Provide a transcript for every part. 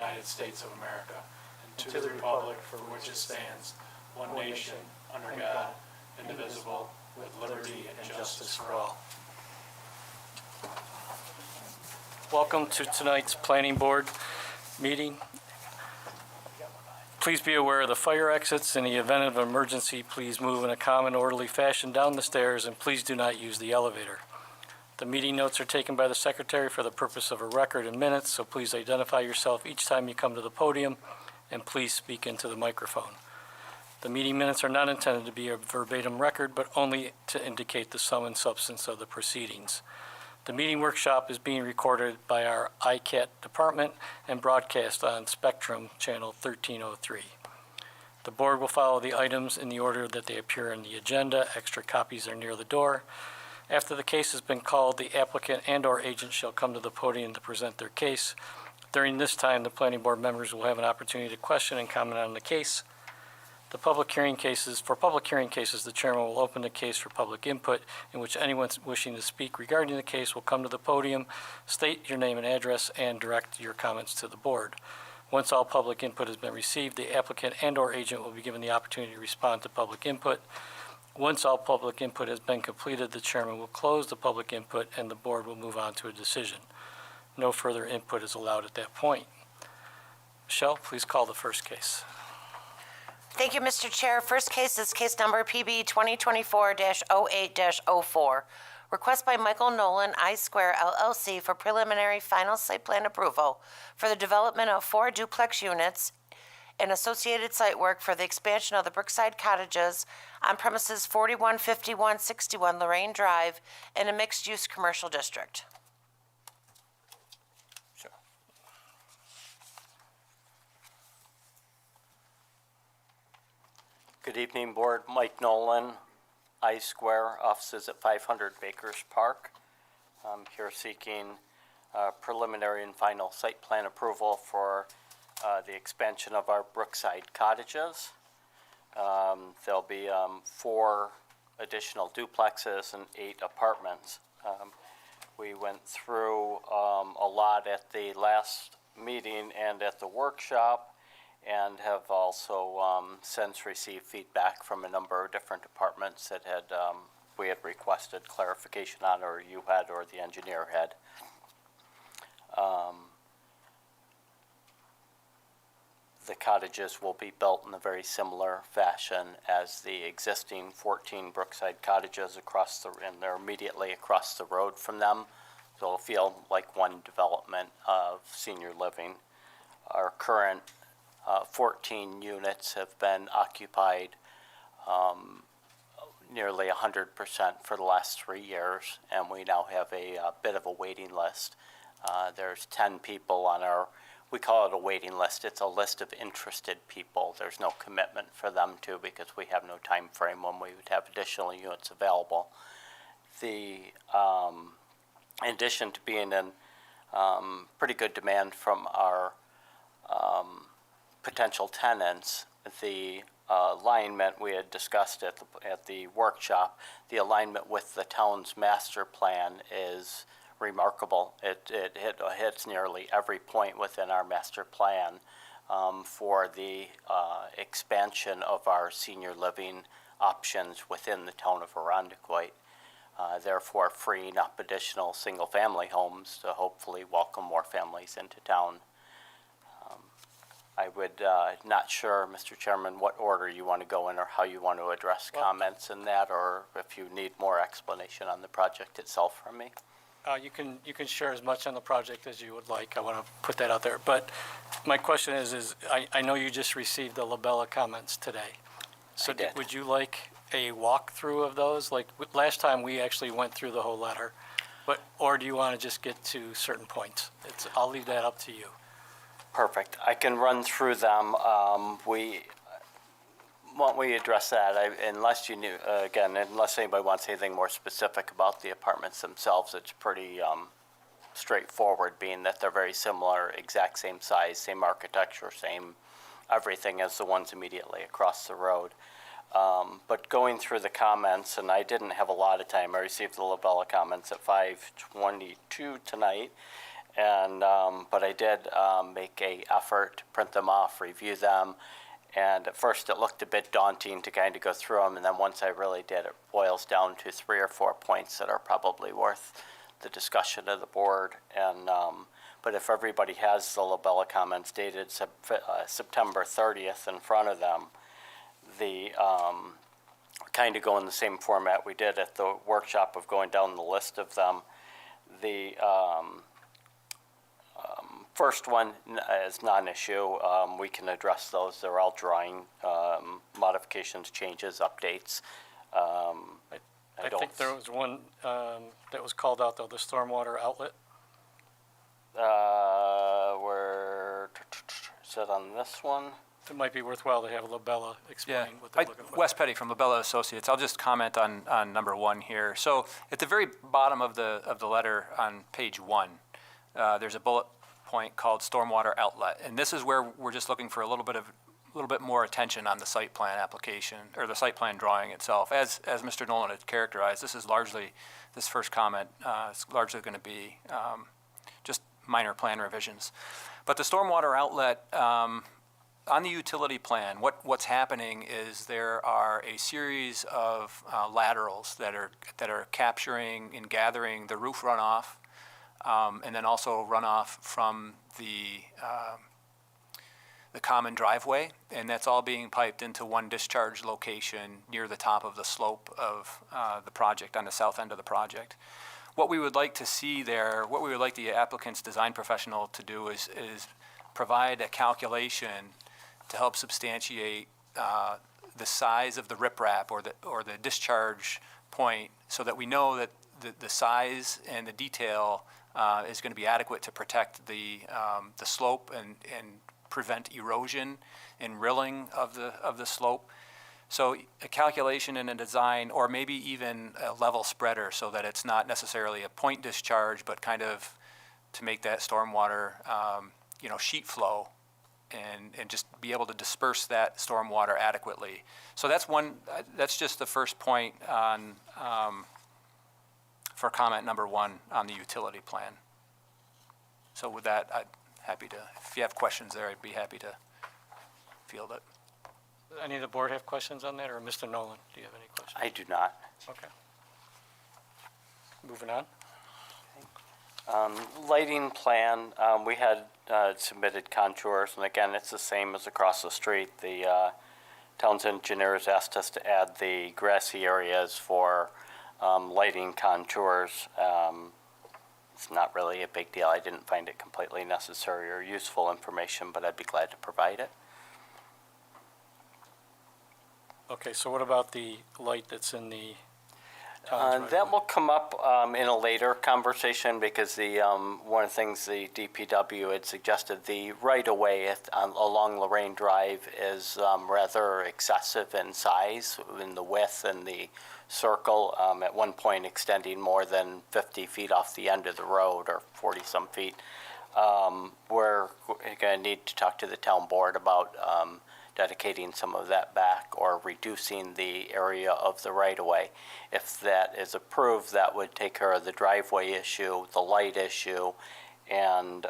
United States of America, and to the republic for which it stands, one nation, under God, indivisible, with liberty and justice for all. Welcome to tonight's Planning Board meeting. Please be aware of the fire exits. In the event of an emergency, please move in a calm and orderly fashion down the stairs, and please do not use the elevator. The meeting notes are taken by the secretary for the purpose of a record and minutes, so please identify yourself each time you come to the podium, and please speak into the microphone. The meeting minutes are not intended to be a verbatim record, but only to indicate the sum and substance of the proceedings. The meeting workshop is being recorded by our ICAT department and broadcast on Spectrum Channel 1303. The board will follow the items in the order that they appear in the agenda. Extra copies are near the door. After the case has been called, the applicant and/or agent shall come to the podium to present their case. During this time, the planning board members will have an opportunity to question and comment on the case. For public hearing cases, the chairman will open the case for public input, in which anyone wishing to speak regarding the case will come to the podium, state your name and address, and direct your comments to the board. Once all public input has been received, the applicant and/or agent will be given the opportunity to respond to public input. Once all public input has been completed, the chairman will close the public input and the board will move on to a decision. No further input is allowed at that point. Michelle, please call the first case. Thank you, Mr. Chair. First case is case number PB 2024-08-04. Request by Michael Nolan, I Square LLC for preliminary final site plan approval for the development of 4 duplex units and associated site work for the expansion of the Brookside Cottages on premises 415161 Lorraine Drive in a mixed-use commercial district. Good evening, Board. Mike Nolan, I Square, offices at 500 Bakers Park. I'm here seeking preliminary and final site plan approval for the expansion of our Brookside Cottages. There'll be 4 additional duplexes and 8 apartments. We went through a lot at the last meeting and at the workshop, and have also since received feedback from a number of different departments that had we had requested clarification on, or you had, or the engineer had. The cottages will be built in a very similar fashion as the existing 14 Brookside cottages and they're immediately across the road from them. So it'll feel like one development of senior living. Our current 14 units have been occupied nearly 100% for the last 3 years, and we now have a bit of a waiting list. There's 10 people on we call it a waiting list. It's a list of interested people. There's no commitment for them because we have no time frame when we would have additional units available. In addition to being in pretty good demand from our potential tenants, the alignment we had discussed at the workshop, the alignment with the town's master plan is remarkable. It hits nearly every point within our master plan for the expansion of our senior living options within the town of Irondequoit, therefore freeing up additional single-family homes to hopefully welcome more families into town. I would not sure, Mr. Chairman, what order you want to go in or how you want to address comments in that, or if you need more explanation on the project itself from me. You can share as much on the project as you would like. I want to put that out there. But my question is I know you just received the Labella comments today. So would you like a walkthrough of those? Like last time we actually went through the whole letter, or do you want to just get to certain points? I'll leave that up to you. Perfect. I can run through them. Won't we address that? Unless you knew, unless anybody wants anything more specific about the apartments themselves, it's pretty straightforward, being that they're very similar, exact same size, same architecture, same everything as the ones immediately across the road. But going through the comments, and I didn't have a lot of time. I received the Labella comments at 5:22 tonight, And, but I did make a effort to print them off, review them. And at first it looked a bit daunting to kind of go through them. And then once I really did, it boils down to 3 or 4 points that are probably worth the discussion of the board. And, but if everybody has the Labella comments dated September 30th in front of them, the kind of go in the same format we did at the workshop of going down the list of them. The first one is non-issue. We can address those. They're all drawing modifications, changes, updates. I think there was one that was called out, though, the stormwater outlet. Where is it on this one? It might be worthwhile to have Labella explain Yeah, what they're looking for. Wes Petty from Labella Associates. I'll just comment on number 1 here. So at the very bottom of the letter on page 1, there's a bullet point called stormwater outlet, and this is where we're just looking for a little bit more attention on the site plan application or the site plan drawing itself. As Mr. Nolan had characterized, this first comment is largely going to be just minor plan revisions. But the stormwater outlet, on the utility plan, what's happening is there are a series of laterals that are capturing and gathering the roof runoff, and then also runoff from the common driveway, and that's all being piped into one discharge location near the top of the slope of the project, on the south end of the project. What we would like to see there, what we would like the applicant's design professional to do is provide a calculation to help substantiate the size of the riprap or the discharge point, so that we know that the size and the detail is going to be adequate to protect the slope and prevent erosion and rilling of the slope. So a calculation and a design, or maybe even a level spreader, so that it's not necessarily a point discharge, but kind of to make that stormwater sheet flow and just be able to disperse that stormwater adequately. So that's just the first point on for comment number 1 on the utility plan. So with that, if you have questions there, I'd be happy to field it. Any of the board have questions on that, or Mr. Nolan, do you have any questions? I do not. Okay. Moving on. Lighting plan, we had submitted contours, and again, it's the same as across the street. The town's engineers asked us to add the grassy areas for lighting contours. It's not really a big deal. I didn't find it completely necessary or useful information, but I'd be glad to provide it. Okay, so what about the light that's in the town's That driveway? will come up in a later conversation, because one of the things the DPW had suggested, the right-of-way along Lorraine Drive is rather excessive in size, in the width and the circle, at one point extending more than 50 feet off the end of the road, or 40-some feet. We're going to need to talk to the town board about dedicating some of that back or reducing the area of the right-of-way. If that is approved, that would take care of the driveway issue, the light issue, and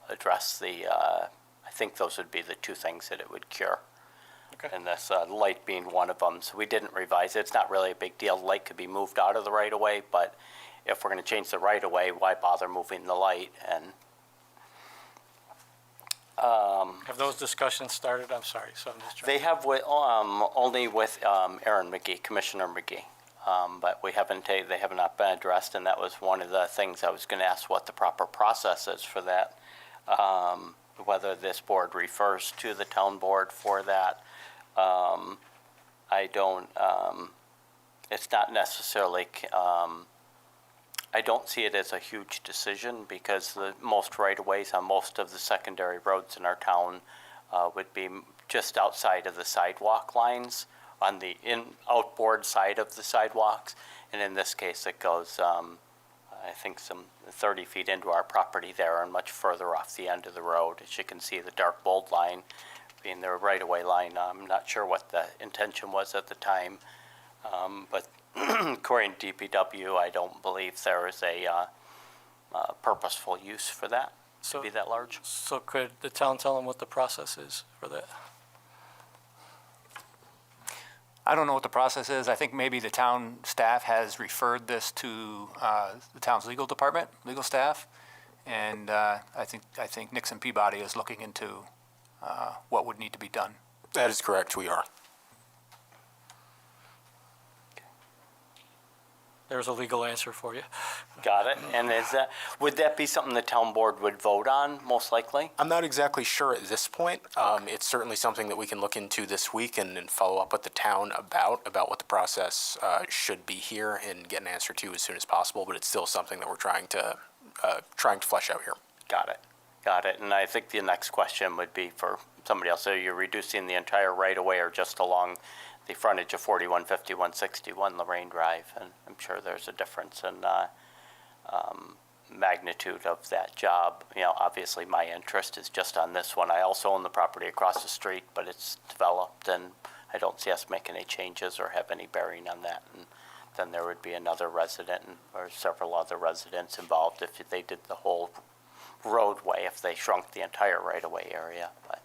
address I think those would be the 2 things that it would cure. Okay. And this light being one of them. So we didn't revise it. It's not really a big deal. The light could be moved out of the right-of-way, but if we're going to change the right-of-way, why bother moving the light? And Have those discussions started? I'm sorry, so I'm just trying. they have only with Aaron McGee, Commissioner McGee, but they have not been addressed, and that was one of the things I was going to ask, what the proper process is for that, whether this board refers to the town board for that. It's not necessarily. I don't see it as a huge decision, because the most right-of-ways on most of the secondary roads in our town would be just outside of the sidewalk lines, on the outboard side of the sidewalks. And in this case, it goes, I think, some 30 feet into our property there, and much further off the end of the road. As you can see, the dark bold line being the right-of-way line. I'm not sure what the intention was at the time, but according to DPW, I don't believe there is purposeful use for that, to So- be that large. So could the town tell them what the process is for that? I don't know what the process is. I think maybe the town staff has referred this to the town's legal department, legal staff. And I think Nixon Peabody is looking into what would need to be done. That is correct, we are. There's a legal answer for you. Got it. And would that be something the town board would vote on, most likely? I'm not exactly sure at this point. It's certainly something that we can look into this week and follow up with the town about what the process should be here and get an answer to as soon as possible, but it's still something that we're trying to flesh out here. Got it. Got it. And I think the next question would be for somebody else. So you're reducing the entire right-of-way or just along the frontage of 4150, 161 Lorraine Drive? And I'm sure there's a difference in magnitude of that job. You know, obviously my interest is just on this one. I also own the property across the street, but it's developed and I don't see us making any changes or have any bearing on that. And then there would be another resident or several other residents involved if they did the whole roadway, if they shrunk the entire right-of-way area. But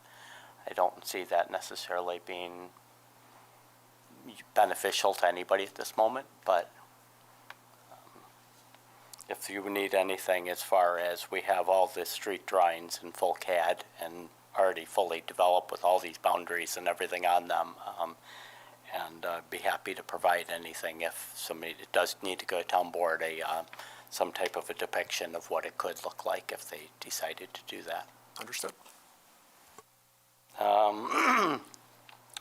I don't see that necessarily being beneficial to anybody at this moment. But if you need anything as far as we have all the street drawings in full CAD and already fully developed with all these boundaries and everything on them, and be happy to provide anything if somebody does need to go to town board, some type of a depiction of what it could look like if they decided to do that. Understood. A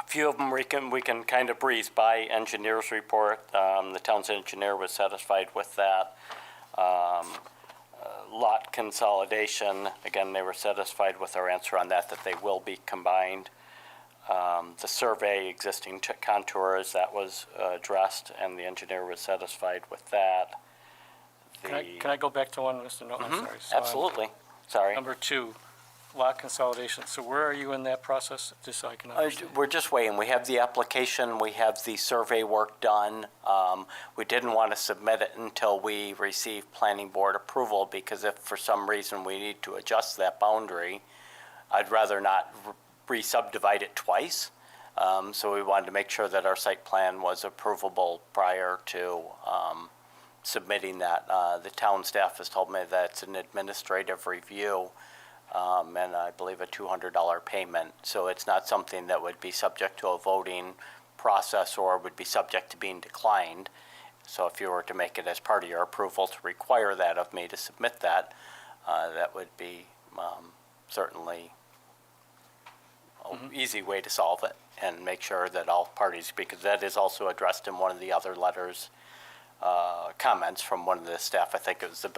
few of them we can kind of breeze by. Engineer's report, the town's engineer was satisfied with that. Lot consolidation, again, they were satisfied with our answer on that they will be combined. The survey, existing contours, that was addressed, and the engineer was satisfied with that. Can I go back to one, Mr. No, I'm sorry. So on Absolutely. Sorry. Number 2, lot consolidation. So where are you in that process, just so I can understand? We're just waiting. We have the application, we have the survey work done. We didn't want to submit it until we receive planning board approval, because if for some reason we need to adjust that boundary, I'd rather not re-subdivide it twice. So we wanted to make sure that our site plan was approvable prior to submitting that. The town staff has told me that it's an administrative review, and I believe a $200 payment. So it's not something that would be subject to a voting process or would be subject to being declined. So if you were to make it as part of your approval to require that of me to submit that, that would be certainly an easy way to solve it and make sure that all parties, because that is also addressed in one of the other letters, comments from one of the staff. I think it was the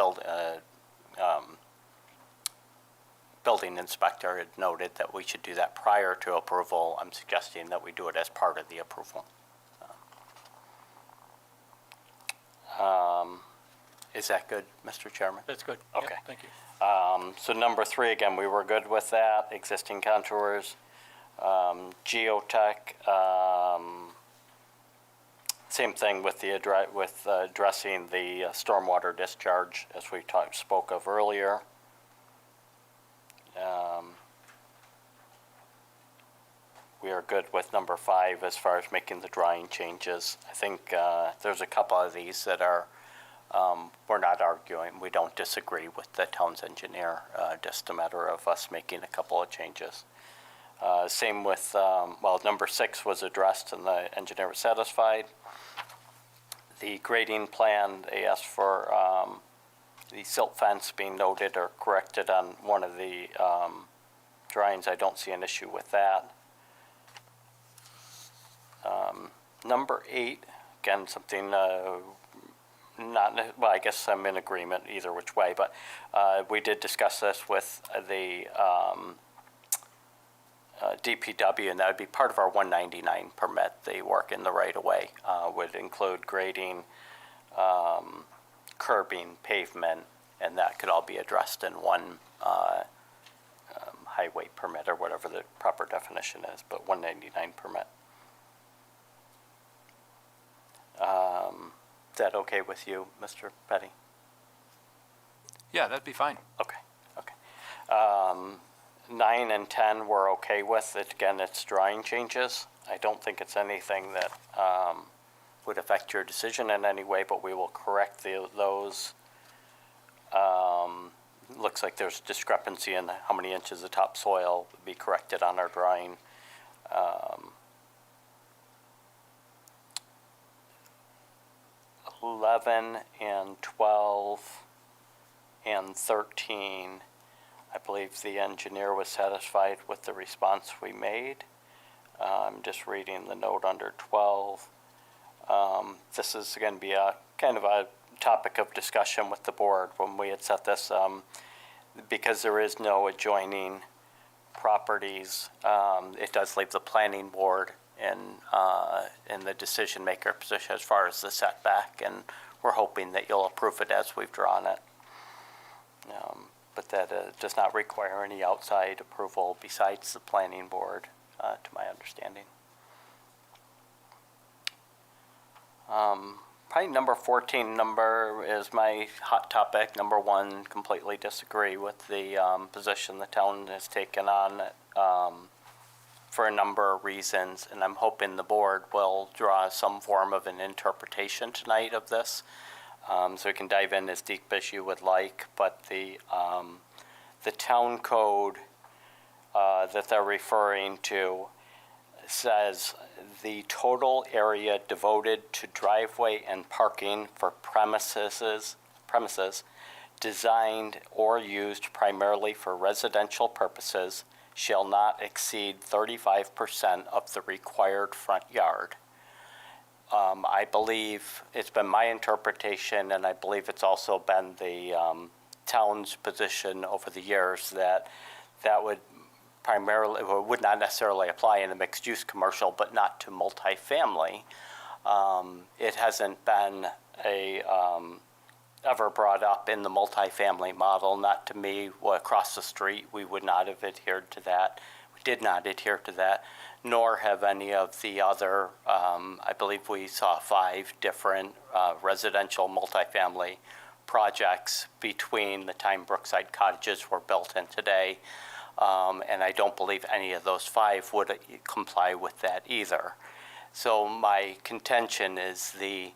building inspector had noted that we should do that prior to approval. I'm suggesting that we do it as part of the approval. Is that good, Mr. Chairman? That's good. Yeah, Okay. thank you. So number 3, again, we were good with that, existing contours. Geotech, same thing with the addressing the stormwater discharge as we spoke of earlier. We are good with number 5 as far as making the drawing changes. I think there's a couple of these that are, we're not arguing. We don't disagree with the town's engineer, just a matter of us making a couple of changes. Same with, number 6 was addressed and the engineer was satisfied. The grading plan, they asked for the silt fence being noted or corrected on one of the drawings. I don't see an issue with that. Number 8, again, something not, well, I guess I'm in agreement either which way, but we did discuss this with the DPW, and that would be part of our 199 permit. The work in the right-of-way would include grading, curbing, pavement, and that could all be addressed in one highway permit or whatever the proper definition is, but 199 permit. Is that okay with you, Mr. Petty? Yeah, that'd be fine. Okay, okay. 9 and 10 we're okay with. Again, it's drawing changes. I don't think it's anything that would affect your decision in any way, but we will correct those. Looks like there's discrepancy in how many inches of topsoil would be corrected on our drawing. 11 and 12 and 13, I believe the engineer was satisfied with the response we made. I'm just reading the note under 12. This is going to be a kind of a topic of discussion with the board when we had set this, because there is no adjoining properties. It does leave the planning board in the decision maker position as far as the setback, and we're hoping that you'll approve it as we've drawn it. But that does not require any outside approval besides the planning board, to my understanding. Probably number 14 is my hot topic. Number 1, completely disagree with the position the town has taken on for a number of reasons, and I'm hoping the board will draw some form of an interpretation tonight of this, so we can dive in as deep as you would like. But the town code that they're referring to says the total area devoted to driveway and parking for premises designed or used primarily for residential purposes shall not exceed 35% of the required front yard. I believe it's been my interpretation, and I believe it's also been the town's position over the years, that would primarily, or would not necessarily apply in a mixed-use commercial, but not to multifamily. It hasn't been ever brought up in the multifamily model, not to me. Well, across the street, we would not have adhered to that. We did not adhere to that, nor have any of the other, I believe we saw 5 different residential multifamily projects between the time Brookside cottages were built and today. And I don't believe any of those 5 would comply with that either. So my contention is the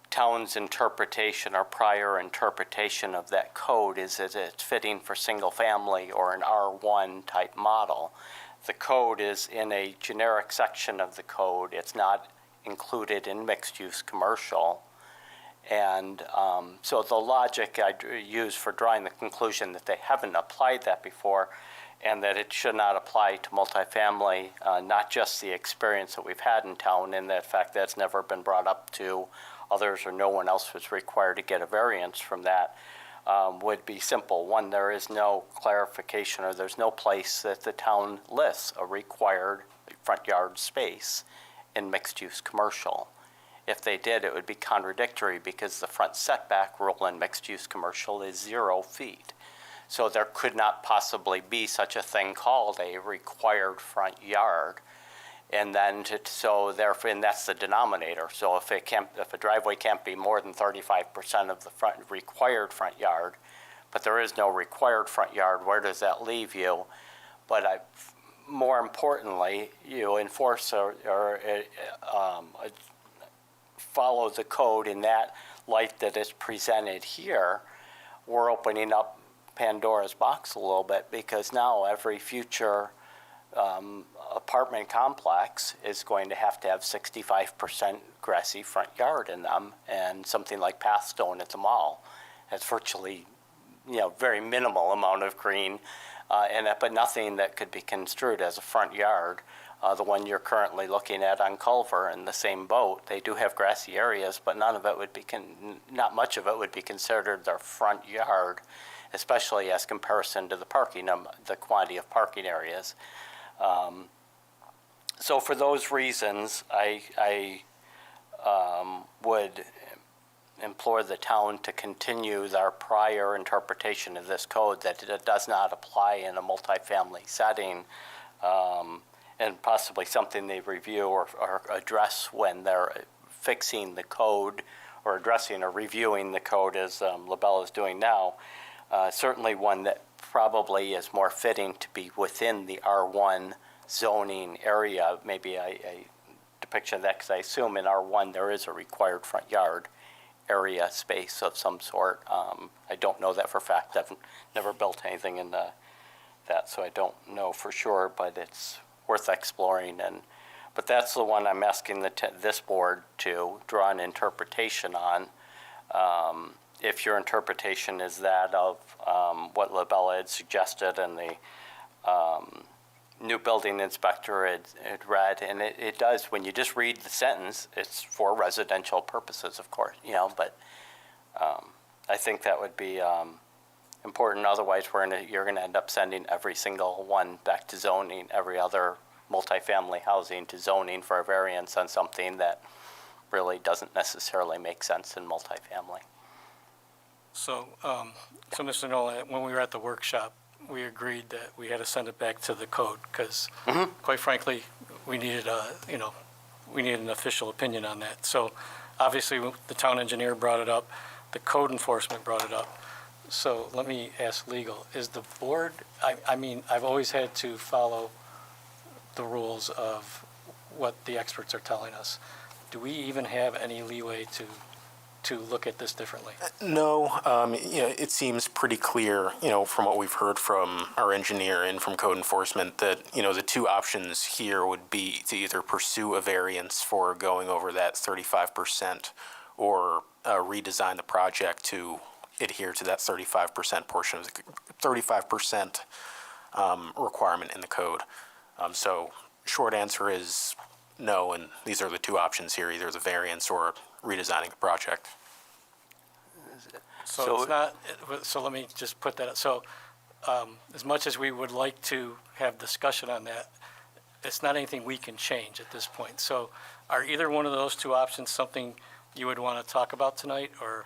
town's interpretation or prior interpretation of that code is that it's fitting for single family or an R1 type model. The code is in a generic section of the code. It's not included in mixed use commercial. And so the logic I use for drawing the conclusion that they haven't applied that before, and that it should not apply to multifamily, not just the experience that we've had in town, and the fact that it's never been brought up to others or no one else was required to get a variance from that, would be simple. 1, there is no clarification, or there's no place that the town lists a required front yard space in mixed-use commercial. If they did, it would be contradictory, because the front setback rule in mixed-use commercial is 0 feet. So there could not possibly be such a thing called a required front yard. And then, therefore, and that's the denominator. So if a driveway can't be more than 35% of the required front yard, but there is no required front yard, where does that leave you? But more importantly, you enforce or follow the code in that light that is presented here. We're opening up Pandora's box a little bit, because now every future apartment complex is going to have 65% grassy front yard in them, and something like Pathstone at the mall has virtually, very minimal amount of green, but nothing that could be construed as a front yard. The one you're currently looking at on Culver in the same boat, they do have grassy areas, but none of it would be not much of it would be considered their front yard, especially as comparison to the parking, the quantity of parking areas. So for those reasons, I would implore the town to continue their prior interpretation of this code, that it does not apply in a multifamily setting, and possibly something they review or address when they're fixing the code, or addressing or reviewing the code, as LaBelle is doing now. certainly one that probably is more fitting to be within the R1 zoning area. Maybe a depiction of that, because I assume in R1 there is a required front yard area space of some sort. I don't know that for a fact. I've never built anything in that, so I don't know for sure, but it's worth exploring. But that's the one I'm asking this board to draw an interpretation on. If your interpretation is that of what LaBella had suggested and the new building inspector had read, and it does, when you just read the sentence, it's for residential purposes, of course, but I think that would be important. Otherwise, you're gonna end up sending every single one back to zoning, every other multifamily housing to zoning for a variance on something that really doesn't necessarily make sense in multifamily. So, Mr. Nolan, when we were at the workshop, we agreed that we had to send it back to the code, because quite frankly, we needed an official opinion on that. So, obviously, the town engineer brought it up, the code enforcement brought it up. So, let me ask legal, is the board, I mean, I've always had to follow the rules of what the experts are telling us. Do we even have any leeway to look at this differently? No, it seems pretty clear, from what we've heard from our engineer and from code enforcement that, the two options here would be to either pursue a variance for going over that 35% or redesign the project to adhere to that 35% portion of the 35% requirement in the code. So short answer is no, and these are the two options here, either the variance or redesigning the project. So it's not, so let me just put that up. So as much as we would like to have discussion on that, it's not anything we can change at this point. So are either one of those two options something you would want to talk about tonight, or?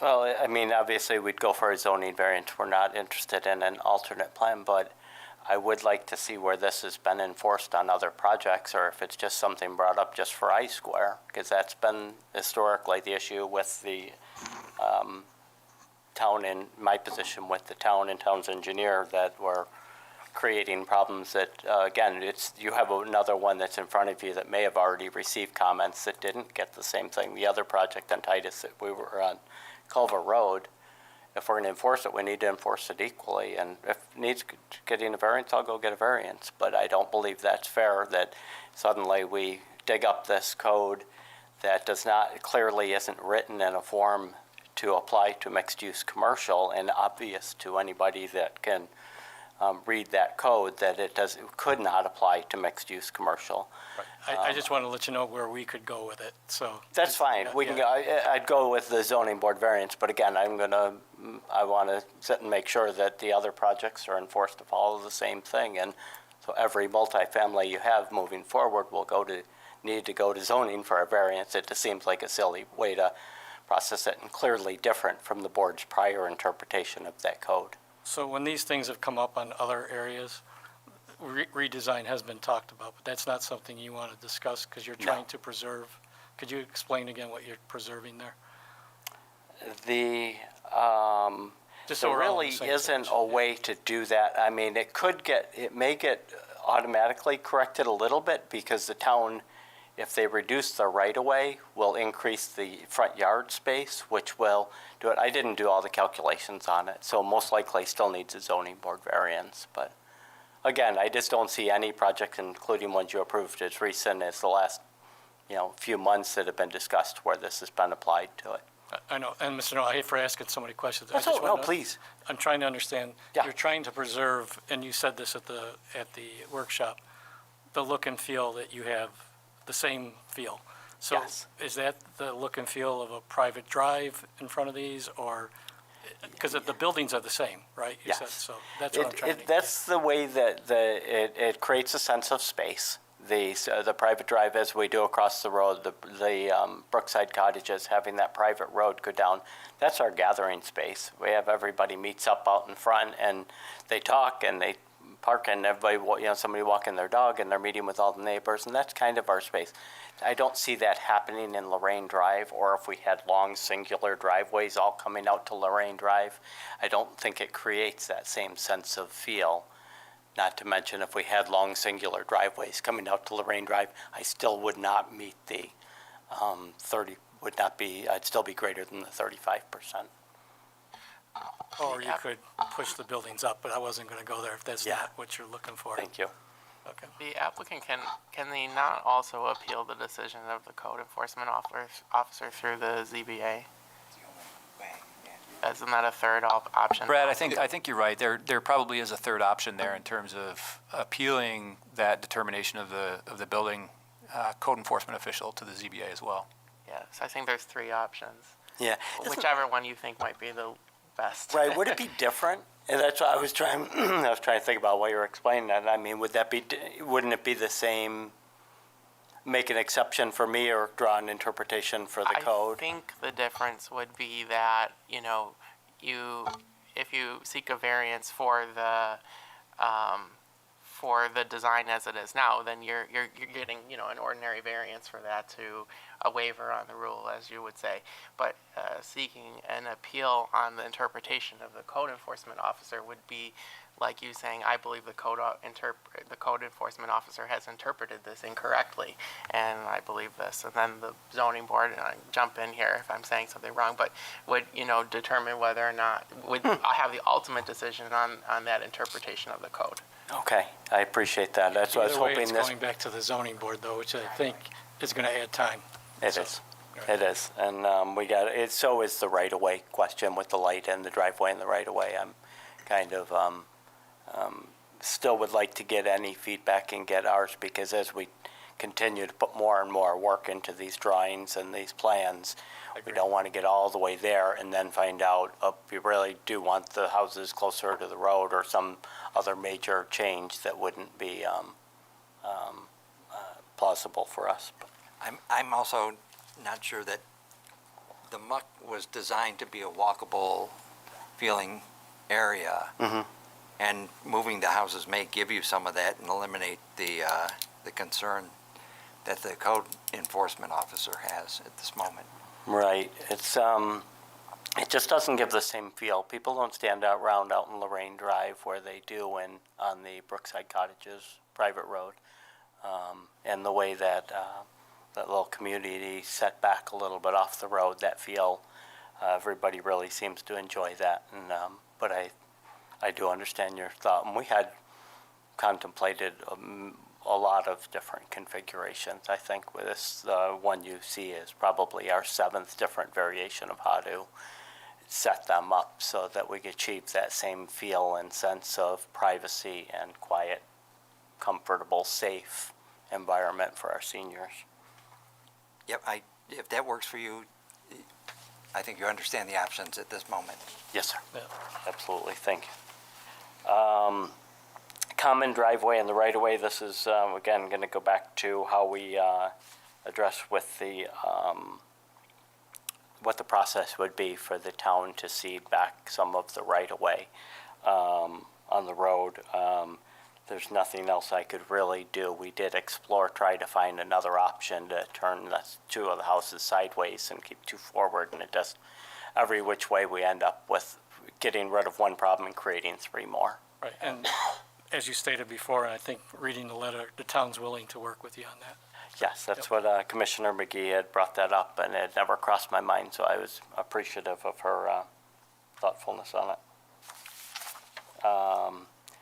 Well, I mean, obviously, we'd go for a zoning variance. We're not interested in an alternate plan, but I would like to see where this has been enforced on other projects, or if it's just something brought up just for I-Square, because that's been historically the issue with the town, in my position with the town and town's engineer, that were creating problems that, again, you have another one that's in front of you that may have already received comments that didn't get the same thing. The other project on Titus that we were on Culver Road, if we're going to enforce it, we need to enforce it equally. And if it needs getting a variance, I'll go get a variance. But I don't believe that's fair that suddenly we dig up this code that clearly isn't written in a form to apply to mixed-use commercial, and obvious to anybody that can read that code that it could not apply to mixed-use commercial. I just want to let you know where we could go with it, so. That's fine. We can. I'd go with the zoning board variance, but again, I want to sit and make sure that the other projects are enforced to follow the same thing, and so every multifamily you have moving forward will need to go to zoning for a variance. It just seems like a silly way to process it, and clearly different from the board's prior interpretation of that code. So when these things have come up on other areas, redesign has been talked about, but that's not something you want to discuss because you're trying to preserve. Could you explain again what you're preserving there? There So we're all on the really same isn't page. a way to do that. I mean, it may get automatically corrected a little bit, because the town, if they reduce the right-of-way, will increase the front yard space, which will do it. I didn't do all the calculations on it, so most likely still needs a zoning board variance. But again, I just don't see any projects, including ones you approved as recent as the last, few months that have been discussed, where this has been applied to it. I know, and Mr. Noel, I hate for asking so many questions. Please. I'm trying to understand. Yeah. You're trying to preserve, and you said this at the workshop, the look and feel that you have, the same feel. So Yes. is that the look and feel of a private drive in front of these, or, because the buildings are the same, right? You said, Yes. so that's what I'm trying to. That's the way that it creates a sense of space. The private drive, as we do across the road, the Brookside Cottages, having that private road go down, that's our gathering space. We have everybody meets up out in front, and they talk, and they park and everybody, somebody walking their dog and they're meeting with all the neighbors, and that's kind of our space. I don't see that happening in Lorraine Drive, or if we had long singular driveways all coming out to Lorraine Drive. I don't think it creates that same sense of feel. Not to mention, if we had long singular driveways coming out to Lorraine Drive, I still would not meet the 30, I'd still be greater than the 35%. Or you could push the buildings up, but I wasn't going to go there if that's Yeah. not what you're looking for. Thank you. Okay. The applicant can they not also appeal the decision of the code enforcement officer through the ZBA? Isn't that a third option? Brad, I think you're right. There probably is a third option there in terms of appealing that determination of the building code enforcement official to the ZBA as well. Yes, I think there's three options. Yeah. Whichever one you think might be the best. Right, would it be different? And that's what I was trying to think about while you were explaining that. I mean, wouldn't it be the same, make an exception for me or draw an interpretation for the code? I think the difference would be that, if you seek a variance for the design as it is now, then you're getting, an ordinary variance for that to a waiver on the rule, as you would say. But seeking an appeal on the interpretation of the code enforcement officer would be like you saying, I believe the code enforcement officer has interpreted this incorrectly, and I believe this. And then the zoning board, and I jump in here if I'm saying something wrong, but would, determine whether or not, would have the ultimate decision on that interpretation of the code. Okay, I appreciate that. That's what I was Either way, hoping it's this. going back to the zoning board, though, which I think is going to add time. It is. It is. And so is the right-of-way question with the light and the driveway and the right-of-way. I'm kind of still would like to get any feedback and get ours, because as we continue to put more and more work into these drawings and these plans, we don't want to get all the way there and then find out, we really do want the houses closer to the road or some other major change that wouldn't be plausible for us. I'm also not sure that the muck was designed to be a walkable feeling area. Mm-hmm. And moving the houses may give you some of that and eliminate the concern that the code enforcement officer has at this moment. Right. It just doesn't give the same feel. People don't stand around out in Lorraine Drive where they do on the Brookside Cottages private road. And the way that that little community set back a little bit off the road, that feel, everybody really seems to enjoy that. And but I do understand your thought. And we had contemplated a lot of different configurations. I think with this, the one you see is probably our 7th different variation of how to set them up so that we achieve that same feel and sense of privacy and quiet, comfortable, safe environment for our seniors. Yep, if that works for you, I think you understand the options at this moment. Yes, sir. Yeah. Absolutely. Thank you. Common driveway and the right-of-way. This is, again, going to go back to how we address with the what the process would be for the town to cede back some of the right-of-way on the road. There's nothing else I could really do. We did try to find another option to turn the 2 of the houses sideways and keep 2 forward, and it just, every which way we end up with getting rid of one problem and creating 3 more. Right, and as you stated before, and I think reading the letter, the town's willing to work with you on that. Yes, that's what Commissioner McGee had brought that up, and it never crossed my mind, so I was appreciative of her thoughtfulness on it.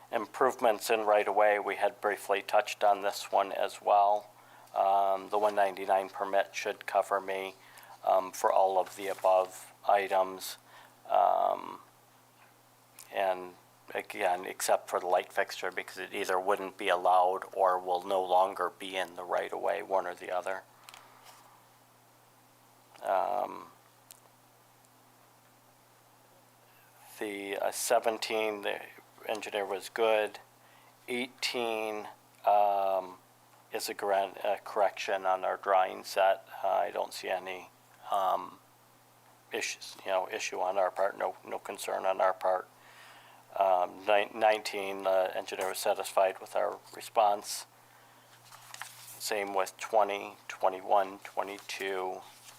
Improvements in right-of-way, we had briefly touched on this one as well. The 199 permit should cover me for all of the above items. And again, except for the light fixture, because it either wouldn't be allowed or will no longer be in the right-of-way, one or the other. The 17, the engineer was good. 18 is a correction on our drawing set. I don't see any issue on our part, no concern on our part. 19, engineer was satisfied with our response. Same with 20, 21, 22,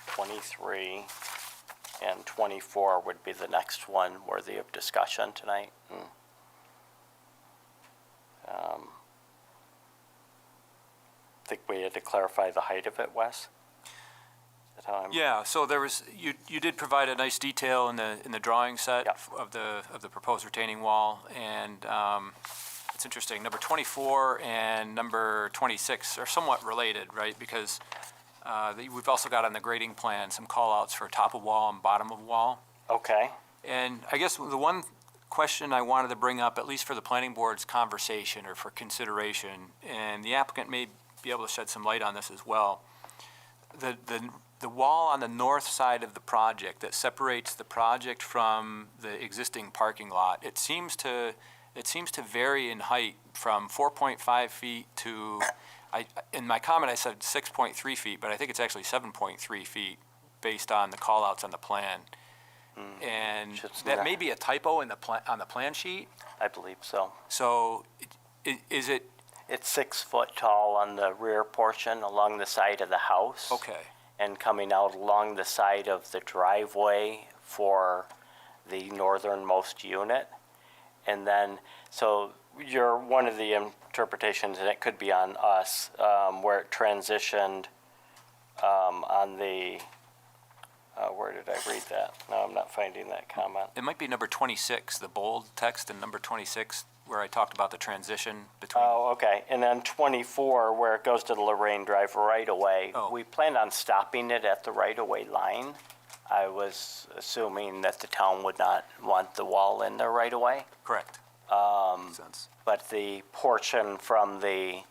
23, and 24 would be the next one worthy of discussion tonight. I think we had to clarify the height of it, Wes? Is that how I'm- Yeah, so there was, you did provide a nice detail in the drawing set Yeah. of the proposed retaining wall, and it's interesting, number 24 and number 26 are somewhat related, right? Because we've also got on the grading plan some call-outs for top of wall and bottom of wall. Okay, And I guess the one question I wanted to bring up, at least for the planning board's conversation or for consideration, and the applicant may be able to shed some light on this as well. The wall on the north side of the project that separates the project from the existing parking lot, it seems to vary in height from 4.5 feet to, in my comment I said 6.3 feet, but I think it's actually 7.3 feet based on the call-outs on the plan. And Should see that that. may be a typo in on the plan sheet. I believe so. So is it, It's 6 foot tall on the rear portion along the side of the house. okay, And coming out along the side of the driveway for the northernmost unit. And then, so one of the interpretations, and it could be on us, where it transitioned on the, where did I read that? No, I'm not finding that comment. it might be number 26, the bold text in number 26, where I talked about the transition between. Oh, okay. And then 24, where it goes to the Lorraine Drive right-of-way, Oh. we planned on stopping it at the right-of-way line. I was assuming that the town would not want the wall in the right-of-way. Correct. Makes sense. But the portion from the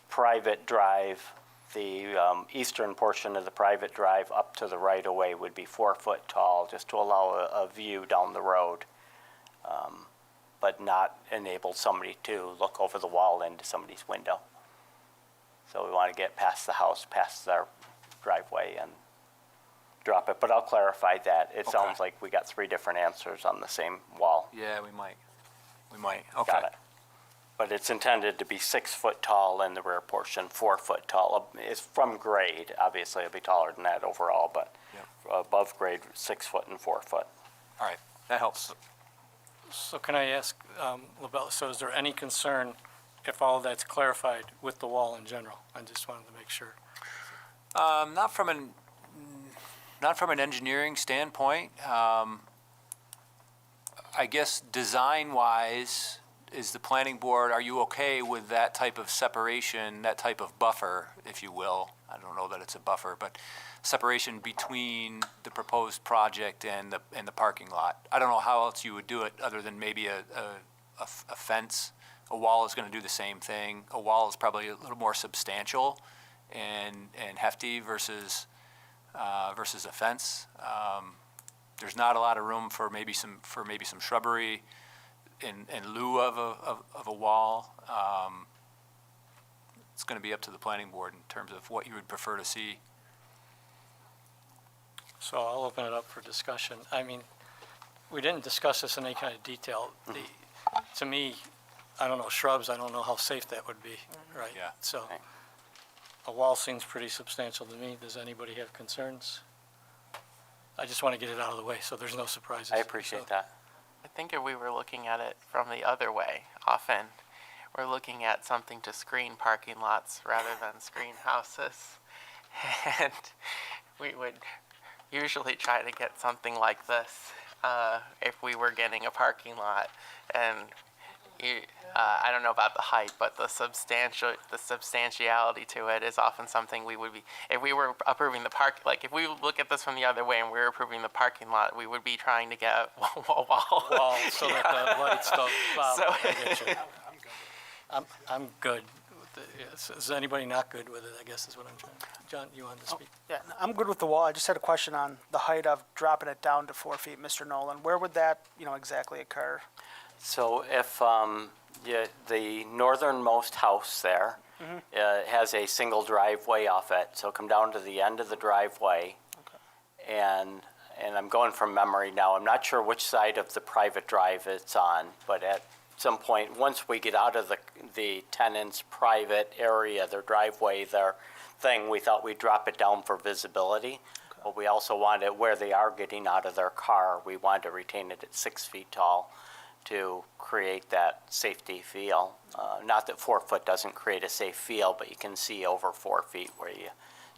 private drive, the eastern portion of the private drive up to the right-of-way would be 4 foot tall, just to allow a view down the road, but not enable somebody to look over the wall into somebody's window. So we want to get past the house, past their driveway, and drop it. But I'll clarify that. It Okay. sounds like we got 3 different answers on the same wall. Yeah, we might. Okay. Got it. But it's intended to be 6 foot tall in the rear portion, 4 foot tall. It's from grade, obviously it'll be taller than that overall, but above grade, 6 foot and 4 foot. All right, that helps. So can I ask, LaBelle, so is there any concern if all that's clarified with the wall in general? I just wanted to make sure. Not from an engineering standpoint. I guess design-wise, is the planning board, are you okay with that type of separation, that type of buffer, if you will? I don't know that it's a buffer, but separation between the proposed project and the parking lot. I don't know how else you would do it, other than maybe a fence. A wall is going to do the same thing. A wall is probably a little more substantial and hefty versus a fence. There's not a lot of room for maybe some shrubbery in lieu of a wall. It's going to be up to the planning board in terms of what you would prefer to see. So I'll open it up for discussion. I mean, we didn't discuss this in any kind of detail. To me, I don't know, shrubs, I don't know how safe that would be, right? Yeah. So a wall seems pretty substantial to me. Does anybody have concerns? I just want to get it out of the way so there's no surprises. I appreciate that. I think if we were looking at it from the other way, often we're looking at something to screen parking lots rather than screen houses. And we would usually try to get something like this if we were getting a parking lot. And I don't know about the height, but the substantiality to it is often something we would be, if we were approving the like if we look at this from the other way and we're approving the parking lot, we would be trying to get a wall. Wall, so that the lights don't bother. So- I get you. I'm good. With it, yes. Is anybody not good with it, I guess is what I'm trying. John, you wanted to speak? Yeah, I'm good with the wall. I just had a question on the height of dropping it down to 4 feet, Mr. Nolan. Where would that, exactly occur? So if the northernmost house there has a single driveway off it, so come down to the end of the driveway, and and I'm going from memory now, I'm not sure which side of the private drive it's on, but at some point, once we get out of the tenant's private area, their driveway, their thing, we thought we'd drop it down for visibility. But we also wanted, where they are getting out of their car, we wanted to retain it at 6 feet tall to create that safety feel. Not that 4 foot doesn't create a safe feel, but you can see over 4 feet where you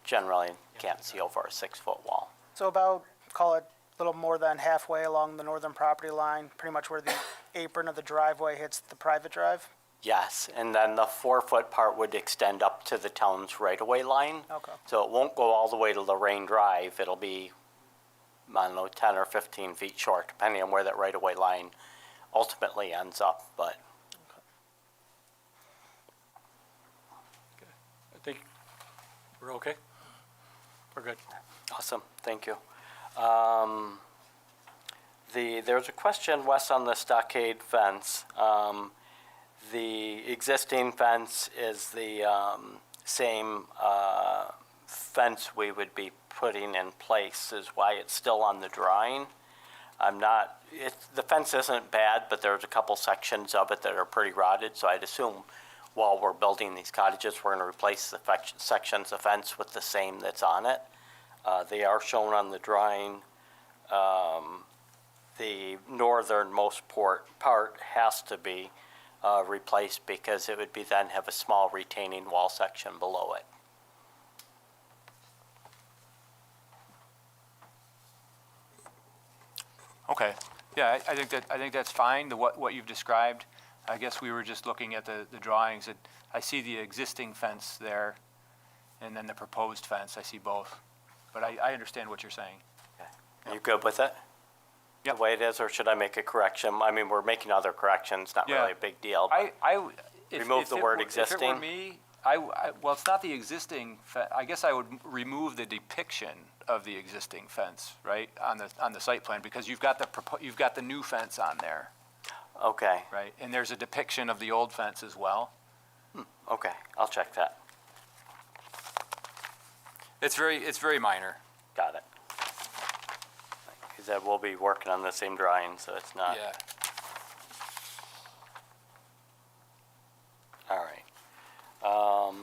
generally can't see over a 6 foot wall. So about, call it a little more than halfway along the northern property line, pretty much where the apron of the driveway hits the private drive? Yes, and then the 4 foot part would extend up to the town's right-of-way line. Okay. So it won't go all the way to Lorraine Drive. It'll be, I don't know, 10 or 15 feet short, depending on where that right-of-way line ultimately ends up, but I think we're okay? We're good. awesome, thank you. There's a question, Wes, on the stockade fence. The existing fence is the same fence we would be putting in place, is why it's still on the drawing. The fence isn't bad, but there's a couple sections of it that are pretty rotted, so I'd assume while we're building these cottages, we're going to replace the sections of fence with the same that's on it. They are shown on the drawing. The northernmost part has to be replaced because it would be then have a small retaining wall section below it. Okay, yeah, I think that's fine, what you've described. I guess we were just looking at the drawings. I see the existing fence there, and then the proposed fence, I see both. But I understand what you're saying. Are you good with it? Yep. The way it is, or should I make a correction? I mean, we're making other corrections, not Yeah. really a big deal. But Remove the word If it were existing? me, well, it's not the existing, I guess I would remove the depiction of the existing fence, right, on the site plan, because you've got the new fence on there, Okay, right? And there's a depiction of the old fence as well. okay, I'll check that. It's very minor. Got it. Because that we'll be working on the same drawing, so it's not. Yeah. All right. I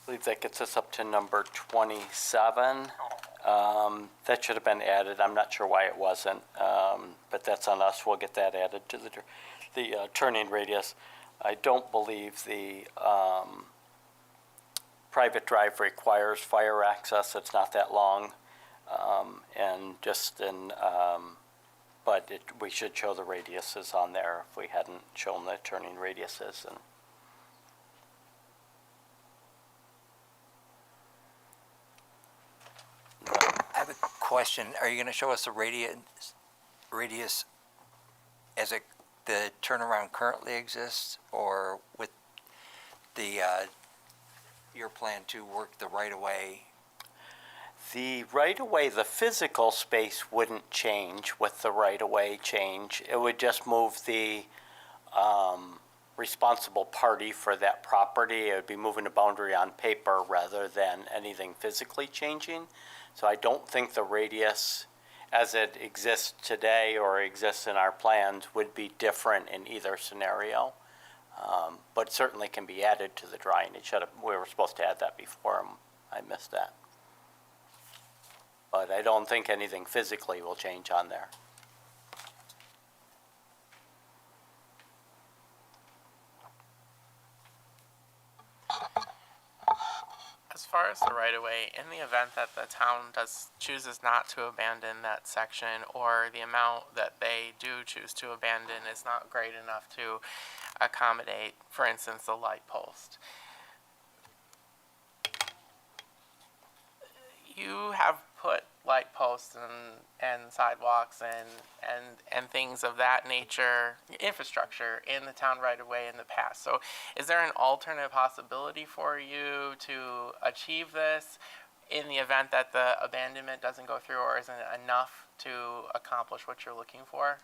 believe that gets us up to number 27. That should have been added. I'm not sure why it wasn't, but that's on us. We'll get that added to the turning radius. I don't believe the private drive requires fire access. It's not that long. But we should show the radiuses on there if we hadn't shown the turning radiuses. And I have a question. Are you going to show us the radius as the turnaround currently exists, or with your plan to work the right-of-way? the right-of-way, the physical space wouldn't change with the right-of-way change. It would just move the responsible party for that property. It would be moving a boundary on paper rather than anything physically changing. So I don't think the radius as it exists today or exists in our plans would be different in either scenario. But certainly can be added to the drawing. We were supposed to add that before, and I missed that. But I don't think anything physically will change on there. As far as the right-of-way, in the event that the town chooses not to abandon that section, or the amount that they do choose to abandon is not great enough to accommodate, for instance, the light post, you have put light posts and sidewalks and things of that nature, infrastructure, in the town right of way in the past. So is there an alternate possibility for you to achieve this in the event that the abandonment doesn't go through, or isn't it enough to accomplish what you're looking for?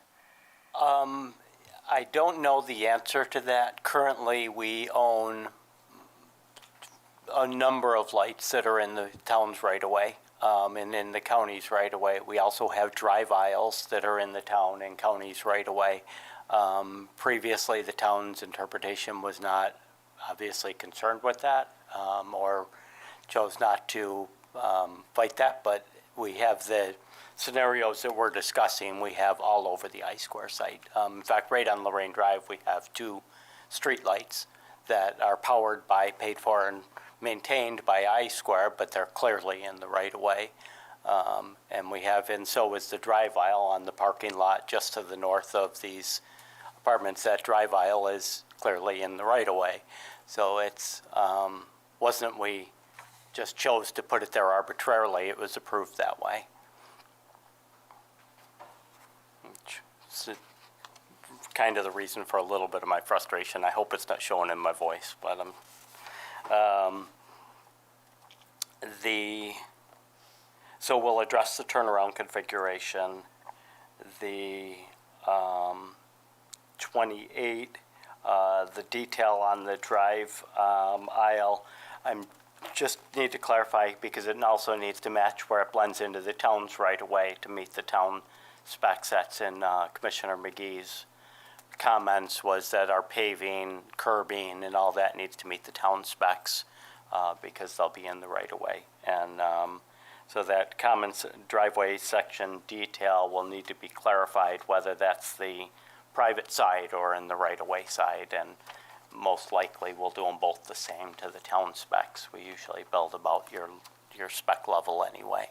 I don't know the answer to that. Currently, we own a number of lights that are in the town's right of way. and in the county's right of way. We also have drive aisles that are in the town and county's right of way. Previously, the town's interpretation was not obviously concerned with that, or chose not to fight that, but we have the scenarios that we're discussing, we have all over the I-Square site. In fact, right on Lorraine Drive, we have 2 streetlights that are powered by, paid for and maintained by I-Square, but they're clearly in the right-of-way. And we have, and so is the drive aisle on the parking lot just to the north of these apartments. That drive aisle is clearly in the right-of-way. So it's, wasn't we just chose to put it there arbitrarily, it was approved that way. It's kind of the reason for a little bit of my frustration. I hope it's not showing in my voice, but so we'll address the turnaround configuration. The 28, the detail on the drive aisle, I'm just need to clarify because it also needs to match where it blends into the town's right away to meet the town specs. That's in Commissioner McGee's comments, was that our paving, curbing, and all that needs to meet the town specs because they'll be in the right of way. And so that common driveway section detail will need to be clarified whether that's the private side or in the right of way side, and most likely we'll do them both the same to the town specs. We usually build about your spec level anyway.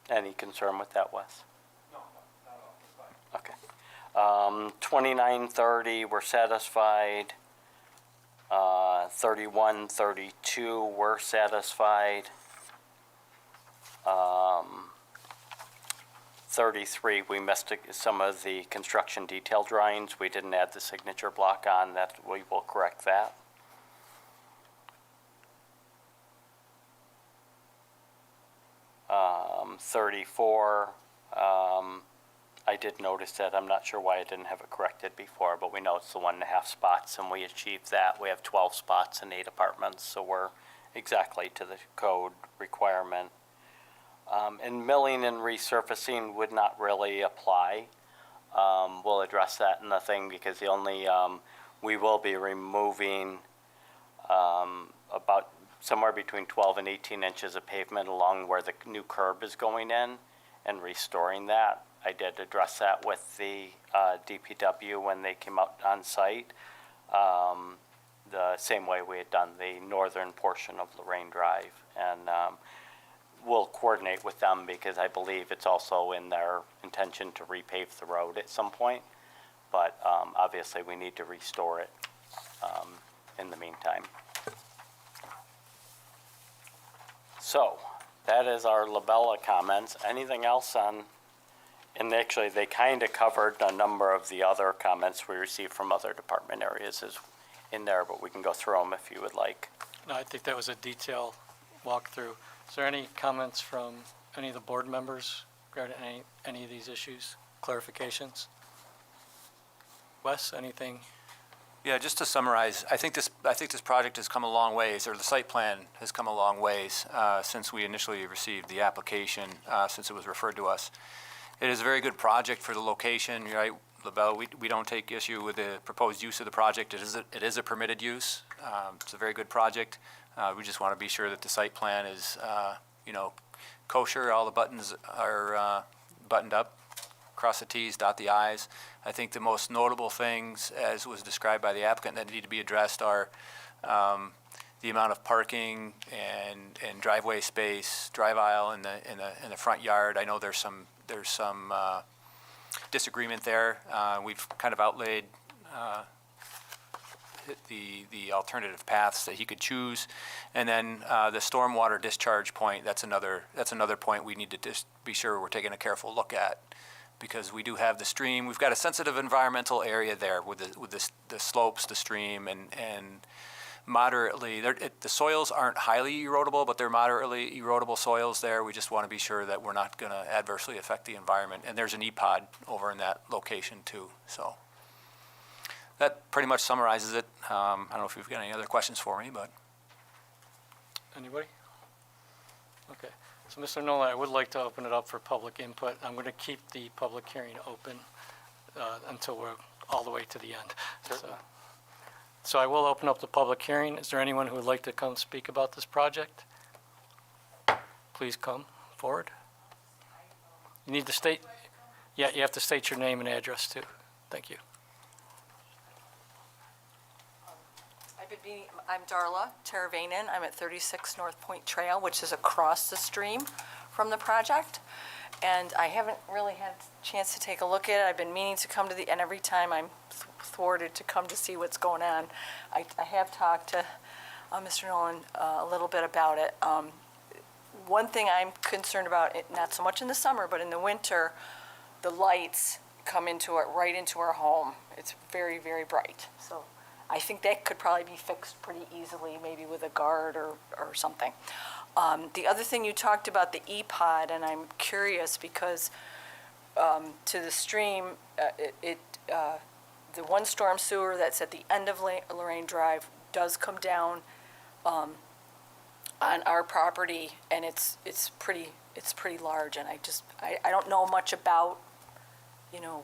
Any concern with that, Wes? No, not at all. That's fine. Okay. 2930, we're satisfied. 31, 32, we're satisfied. 33, we missed some of the construction detail drawings. We didn't add the signature block on that. We will correct that. 34, I did notice that. I'm not sure why I didn't have it corrected before, but we know it's the 1.5 spots, and we achieved that. We have 12 spots and 8 apartments, so we're exactly to the code requirement. And milling and resurfacing would not really apply. We'll address that in the thing because the only, we will be removing about somewhere between 12 and 18 inches of pavement along where the new curb is going in and restoring that. I did address that with the DPW when they came out on site, the same way we had done the northern portion of Lorraine Drive. And we'll coordinate with them because I believe it's also in their intention to repave the road at some point. But obviously we need to restore it in the meantime. So that is our Labella comments. Anything else on, and actually they kind of covered a number of the other comments we received from other department areas is in there, but we can go through them if you would like. No, I think that was a detailed walkthrough. Is there any comments from any of the board members regarding any of these issues, clarifications? Wes, anything? Yeah, just to summarize, I think this project has come a long ways, or the site plan has come a long ways since we initially received the application, since it was referred to us. It is a very good project for the location, right, LaBelle? We don't take issue with the proposed use of the project. It is a permitted use. It's a very good project. We just want to be sure that the site plan is, kosher. All the buttons are buttoned up. Cross the T's, dot the I's. I think the most notable things, as was described by the applicant, that need to be addressed are the amount of parking and driveway space, drive aisle in the front yard. I know there's some disagreement there. We've kind of outlaid the alternative paths that he could choose, and then the stormwater discharge point. That's another point we need to just be sure we're taking a careful look at, because we do have the stream. We've got a sensitive environmental area there with the slopes, the stream, and moderately, the soils aren't highly erodible, but they're moderately erodible soils there. We just want to be sure that we're not going to adversely affect the environment. And there's an E-pod over in that location too. So that pretty much summarizes it. I don't know if you've got any other questions for me, but. Anybody? Okay. So, Mr. Nolan, I would like to open it up for public input. I'm going to keep the public hearing open until we're all the way to the end. So I will open up the public hearing. Is there anyone who would like to come speak about this project? Please come forward. You need to state, yeah, you have to state your name and address too. Thank you. I'm Darla Teravainen. I'm at 36 North Point Trail, which is across the stream from the project. And I haven't really had a chance to take a look at it. I've been meaning to come to and every time I'm thwarted to come to see what's going on. I have talked to Mr. Nolan a little bit about it. One thing I'm concerned about, not so much in the summer, but in the winter, the lights come into it, right into our home. It's very, very bright. So I think that could probably be fixed pretty easily, maybe with a guard or something. The other thing you talked about, the E-Pod, and I'm curious because to the stream, the one storm sewer that's at the end of Lorraine Drive does come down on our property, and it's pretty large, and I don't know much about,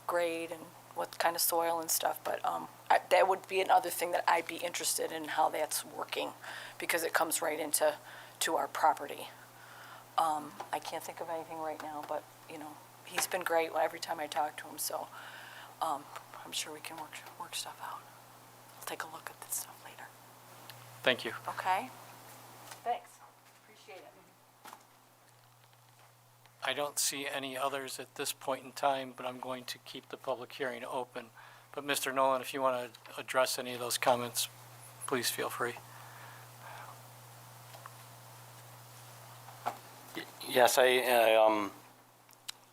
grade and what kind of soil and stuff, but that would be another thing that I'd be interested in how that's working, because it comes right into our property. I can't think of anything right now, but he's been great every time I talk to him, so I'm sure we can work stuff out. I'll take a look at this stuff later. Thank you. Okay? Thanks. Appreciate it. I don't see any others at this point in time, but I'm going to keep the public hearing open. But Mr. Nolan, if you want to address any of those comments, please feel free. Yes, the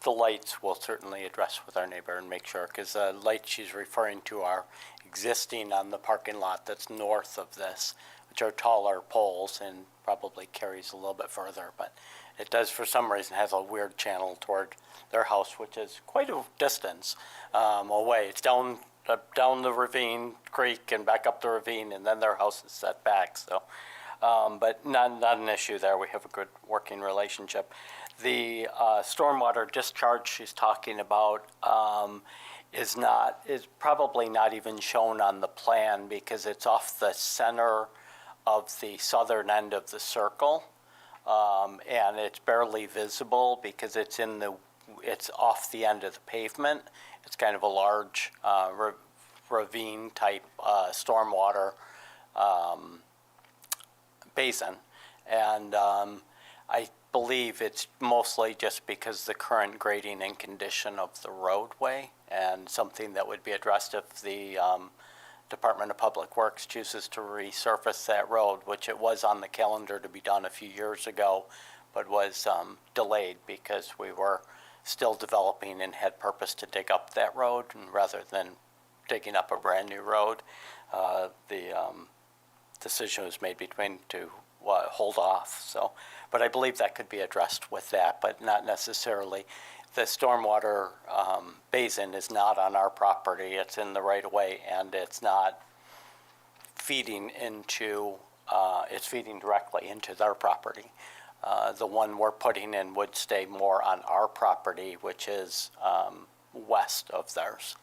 lights we'll certainly address with our neighbor and make sure, because the lights she's referring to are existing on the parking lot that's north of this, which are taller poles and probably carries a little bit further, but it does for some reason has a weird channel toward their house, which is quite a distance away. It's down the ravine creek and back up the ravine, and then their house is set back, so. But not an issue there. We have a good working relationship. The stormwater discharge she's talking about is probably not even shown on the plan because it's off the center of the southern end of the circle, and it's barely visible because it's off the end of the pavement. It's kind of a large ravine type stormwater basin, and I believe it's mostly just because the current grading and condition of the roadway, and something that would be addressed if the Department of Public Works chooses to resurface that road, which it was on the calendar to be done a few years ago, but was delayed because we were still developing and had purpose to dig up that road, and rather than digging up a brand new road, the decision was made to hold off. So, but I believe that could be addressed with that, but not necessarily. The stormwater basin is not on our property. It's in the right of way, and it's not feeding into. It's feeding directly into their property. The one we're putting in would stay more on our property, which is west of theirs.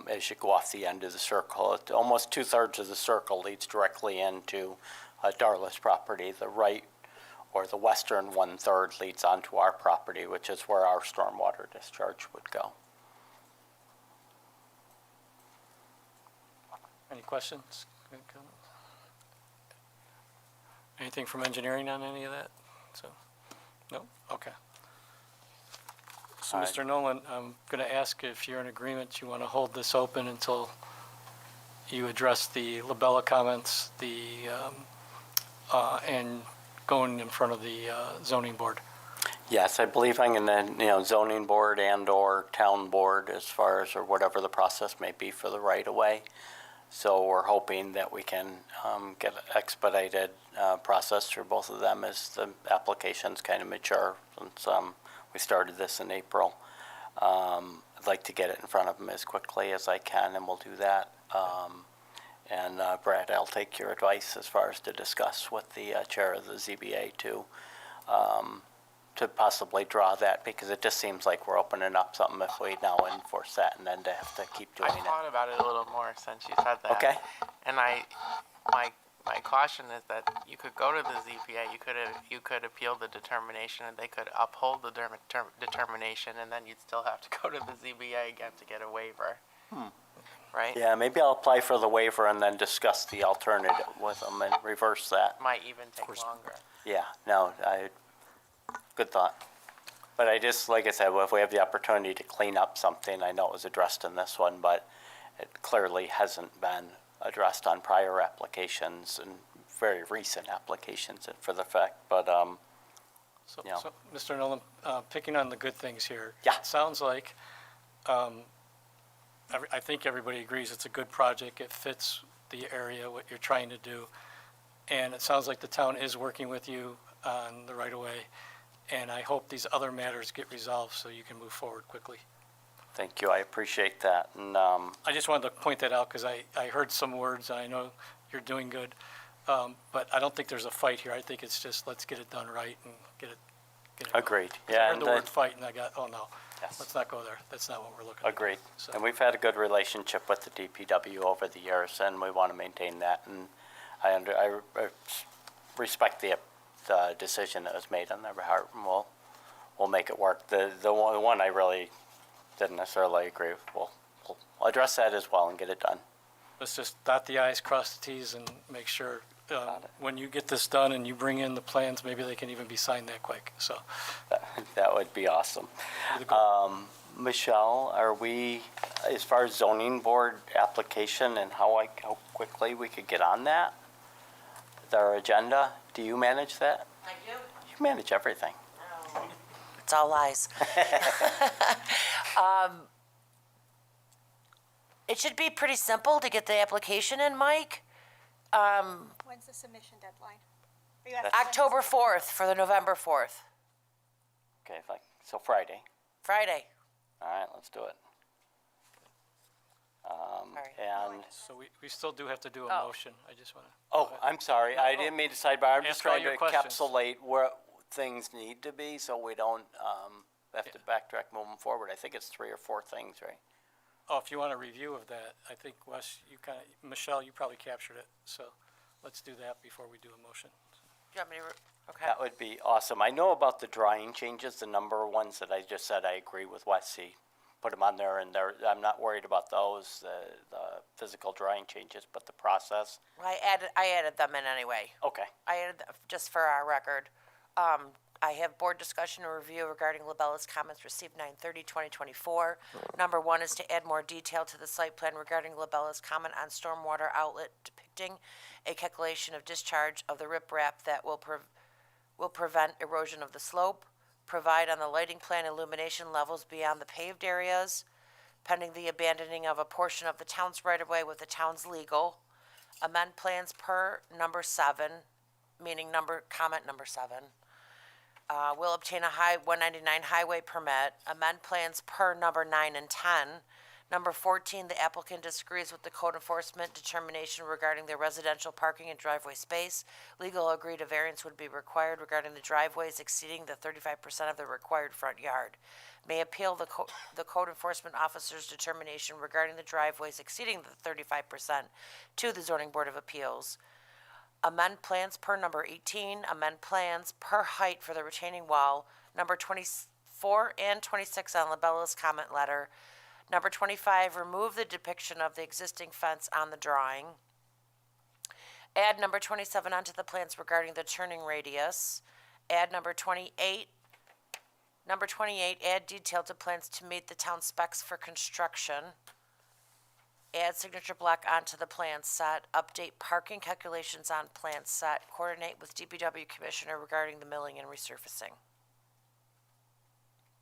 As you go off the end of the circle, almost 2/3 of the circle leads directly into Darla's property. The right, or the western 1/3, leads onto our property, which is where our stormwater discharge would go. Any questions? Any comments? Anything from engineering on any of that? So, no? Okay. So, Mr. Nolan, I'm going to ask if you're in agreement, you want to hold this open until you address the Labella comments, and going in front of the zoning board. Yes, I believe I'm in the zoning board and/or town board as far as, or whatever the process may be for the right of way. So we're hoping that we can get an expedited process through both of them as the applications kind of mature. Since we started this in April, I'd like to get it in front of them as quickly as I can, and we'll do that. And Brad, I'll take your advice as far as to discuss with the chair of the ZBA to possibly draw that, because it just seems like we're opening up something if we now enforce that and then to have to keep I doing it. thought about it a little more since you said that. Okay. And my caution is that you could go to the ZBA, you could appeal the determination, and they could uphold the determination, and then you'd still have to go to the ZBA again to get a waiver. Right? Yeah, maybe I'll apply for the waiver and then discuss the alternative with them and reverse that. Might even take longer. Yeah, no, good thought. But I just, like I said, if we have the opportunity to clean up something, I know it was addressed in this one, but it clearly hasn't been addressed on prior applications and very recent applications for the fact, but, So, Yeah. so, Mr. Nolan, picking on the good things here. Yeah. It sounds like, I think everybody agrees it's a good project. It fits the area, what you're trying to do. And it sounds like the town is working with you on the right-of-way. And I hope these other matters get resolved so you can move forward quickly. thank you, I appreciate that. And, I just wanted to point that out because I heard some words, and I know you're doing good. But I don't think there's a fight here. I think it's just, let's get it done right and get it. agreed, 'Cause yeah. I heard and the word fight, and I got, oh, no, yes. let's not go there. That's not what we're looking at. Agreed. So- And we've had a good relationship with the DPW over the years, and we want to maintain that. And I respect the decision that was made on their behalf, and we'll make it work. The one I really didn't necessarily agree with, we'll address that as well and get it done. Let's just dot the i's, cross the t's, and make sure Got it. when you get this done and you bring in the plans, maybe they can even be signed that quick. So, That would be awesome. be the goal. Michelle, are we, as far as zoning board application and how quickly we could get on that? Our agenda, do you manage that? I do. You manage everything. It's all lies. It should be pretty simple to get the application in, Mike. When's the submission deadline? Are you asking when October 4th for the November 4th, Okay, so Friday. Friday. All right, let's do it. right. And, So we still do have to do a Oh. motion. I just want to. oh, I'm sorry, I No. didn't mean to sidebar. I'm just Ask all trying to your questions. encapsulate where things need to be so we don't have to backtrack moving forward. I think it's 3 or 4 things, right? Oh, if you want a review of that, I think, Wes, Michelle, you probably captured it. So let's do that before we do a motion. Do you want me to, okay. That would be awesome. I know about the drawing changes, the number ones that I just said I agree with Westy. Put them on there, and I'm not worried about those, the physical drawing changes, but the process. Well, I added them in anyway. Okay, I added, just for our record. I have board discussion and review regarding Labella's comments received 9/30/2024. Number 1 is to add more detail to the site plan regarding Labella's comment on stormwater outlet depicting a calculation of discharge of the riprap that will prevent erosion of the slope. Provide on the lighting plan illumination levels beyond the paved areas, pending the abandoning of a portion of the town's right-of-way with the town's legal. Amend plans per number 7, meaning comment number 7. Will obtain a 199 highway permit. Amend plans per number 9 and 10. Number 14, the applicant disagrees with the code enforcement determination regarding the residential parking and driveway space. Legal agreed a variance would be required regarding the driveways exceeding the 35% of the required front yard. May appeal the code enforcement officer's determination regarding the driveways exceeding the 35% to the zoning board of appeals. Amend plans per number 18, amend plans per height for the retaining wall, number 24 and 26 on Labella's comment letter. Number 25, remove the depiction of the existing fence on the drawing. Add number 27 onto the plans regarding the turning radius. Add number 28. Number 28, add detail to plans to meet the town specs for construction. Add signature block onto the plan set. Update parking calculations on plan set. Coordinate with DPW Commissioner regarding the milling and resurfacing.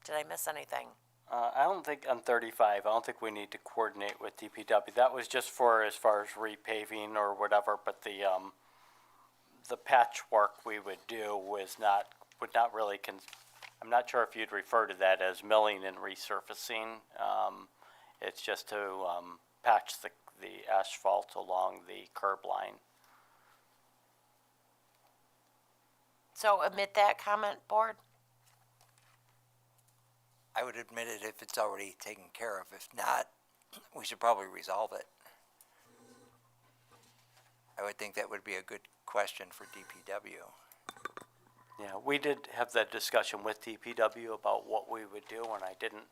Did I miss anything? I don't think, on 35, I don't think we need to coordinate with DPW. That was just for as far as repaving or whatever, but the patchwork we would do would not really, I'm not sure if you'd refer to that as milling and resurfacing. It's just to patch the asphalt along the curb line. So omit that comment, board? I would admit it if it's already taken care of. If not, we should probably resolve it. I would think that would be a good question for DPW. Yeah, we did have that discussion with DPW about what we would do, and I didn't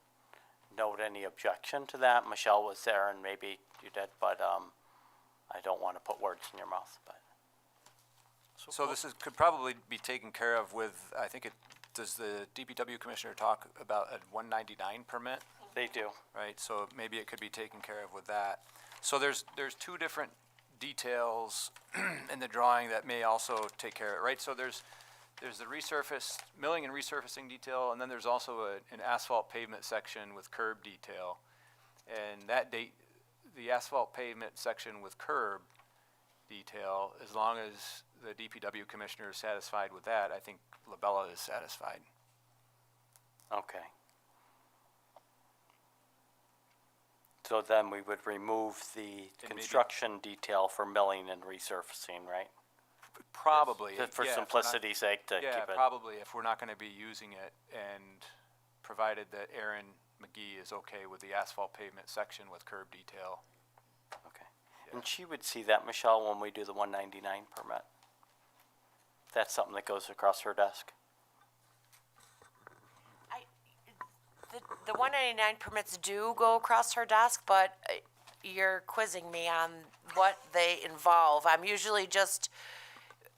note any objection to that. Michelle was there, and maybe you did, but I don't want to put words in your mouth, but. So this could probably be taken care of with, I think does the DPW commissioner talk about a 199 permit? They do. Right, so maybe it could be taken care of with that. So there's two different details in the drawing that may also take care of it, right? So there's the milling and resurfacing detail, and then there's also an asphalt pavement section with curb detail. And the asphalt pavement section with curb detail, as long as the DPW commissioner is satisfied with that, I think Labella is satisfied. Okay. So then we would remove the construction detail for milling and resurfacing, right? Probably. Just for yeah, if we're not- simplicity's sake to keep Yeah, it. probably, if we're not gonna be using it, and provided that Aaron McGee is okay with the asphalt pavement section with curb detail. Okay. And she would see that, Michelle, when we do the 199 permit. That's something that goes across her desk. The 199 permits do go across her desk, but you're quizzing me on what they involve. I'm usually just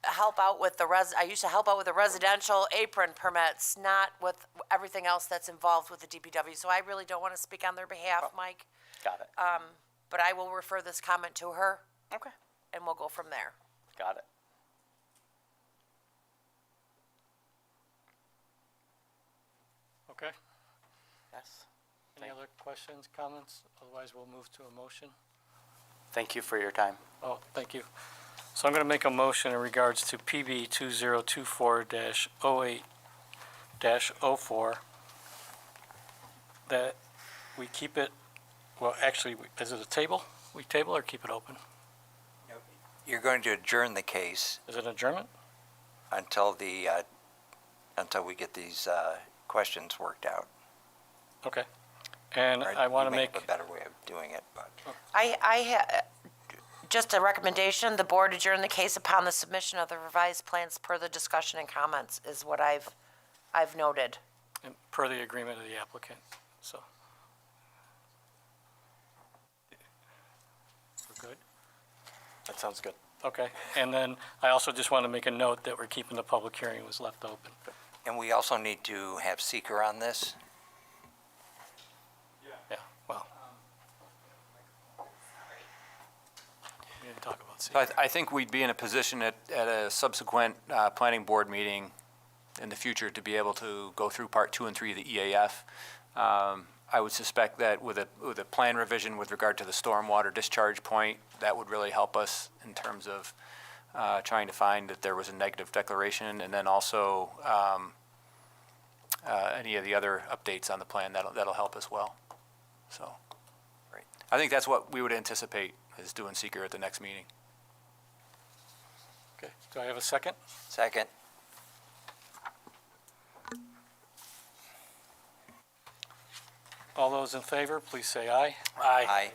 help out with I used to help out with the residential apron permits, not with everything else that's involved with the DPW. So I really don't want to speak on their behalf, Mike. Got it. But I will refer this comment to her, Okay. and we'll go from there. Got it. Okay. Yes. Any other questions, comments? Otherwise, we'll move to a motion. Thank you for your time. Oh, thank you. So I'm going to make a motion in regards to PB 2024-08-04 that we keep it, well, actually, is it a table? We table or keep it open? You're going to adjourn the case Is it adjournment? until until we get these questions worked out. Okay. And Right? I want You to may make, have a better way of doing it, but Just a recommendation, the board adjourn the case upon the submission of the revised plans per the discussion and comments is what I've noted. per the agreement of the applicant, so. We're good? That sounds good. Okay. And then I also just want to make a note that we're keeping the public hearing was left open. and we also need to have seeker on this. Yeah, well. We didn't talk about So secret. I think we'd be in a position at a subsequent planning board meeting in the future to be able to go through part 2 and 3 of the EAF. I would suspect that with a plan revision with regard to the stormwater discharge point, that would really help us in terms of trying to find that there was a negative declaration, and then also any of the other updates on the plan, that'll help as well. So, Great. I think that's what we would anticipate, is doing seeker at the next meeting. Okay, do I have a second? Second. All those in favor, please say aye. Aye.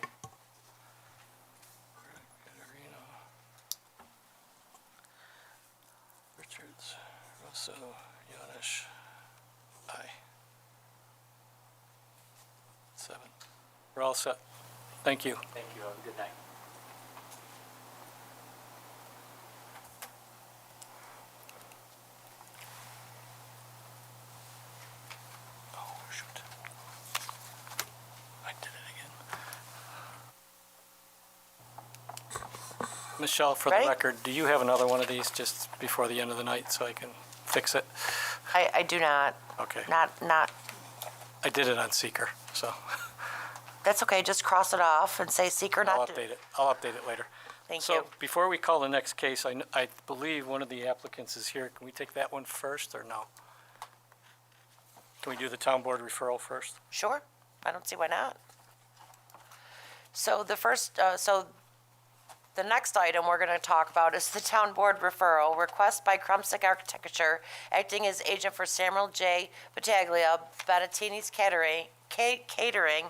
Richards, Rosso, Yanish, aye. 7. We're all set. Thank you. Thank you. Have a good night. Oh, shoot. I did it again. Michelle, for the Ready? record, do you have another one of these just before the end of the night so I can fix it? I do not, Okay. not, I did it on seeker, so that's okay, just cross it off and say seeker I'll not. update it. I'll update it later. Thank So you. before we call the next case, I believe one of the applicants is here. Can we take that one first or no? Can we do the town board referral first? Sure, I don't see why not. So the next item we're going to talk about is the town board referral request by Krumsieg Architecture, acting as agent for Samuel J. Battaglia. Battattini's Catering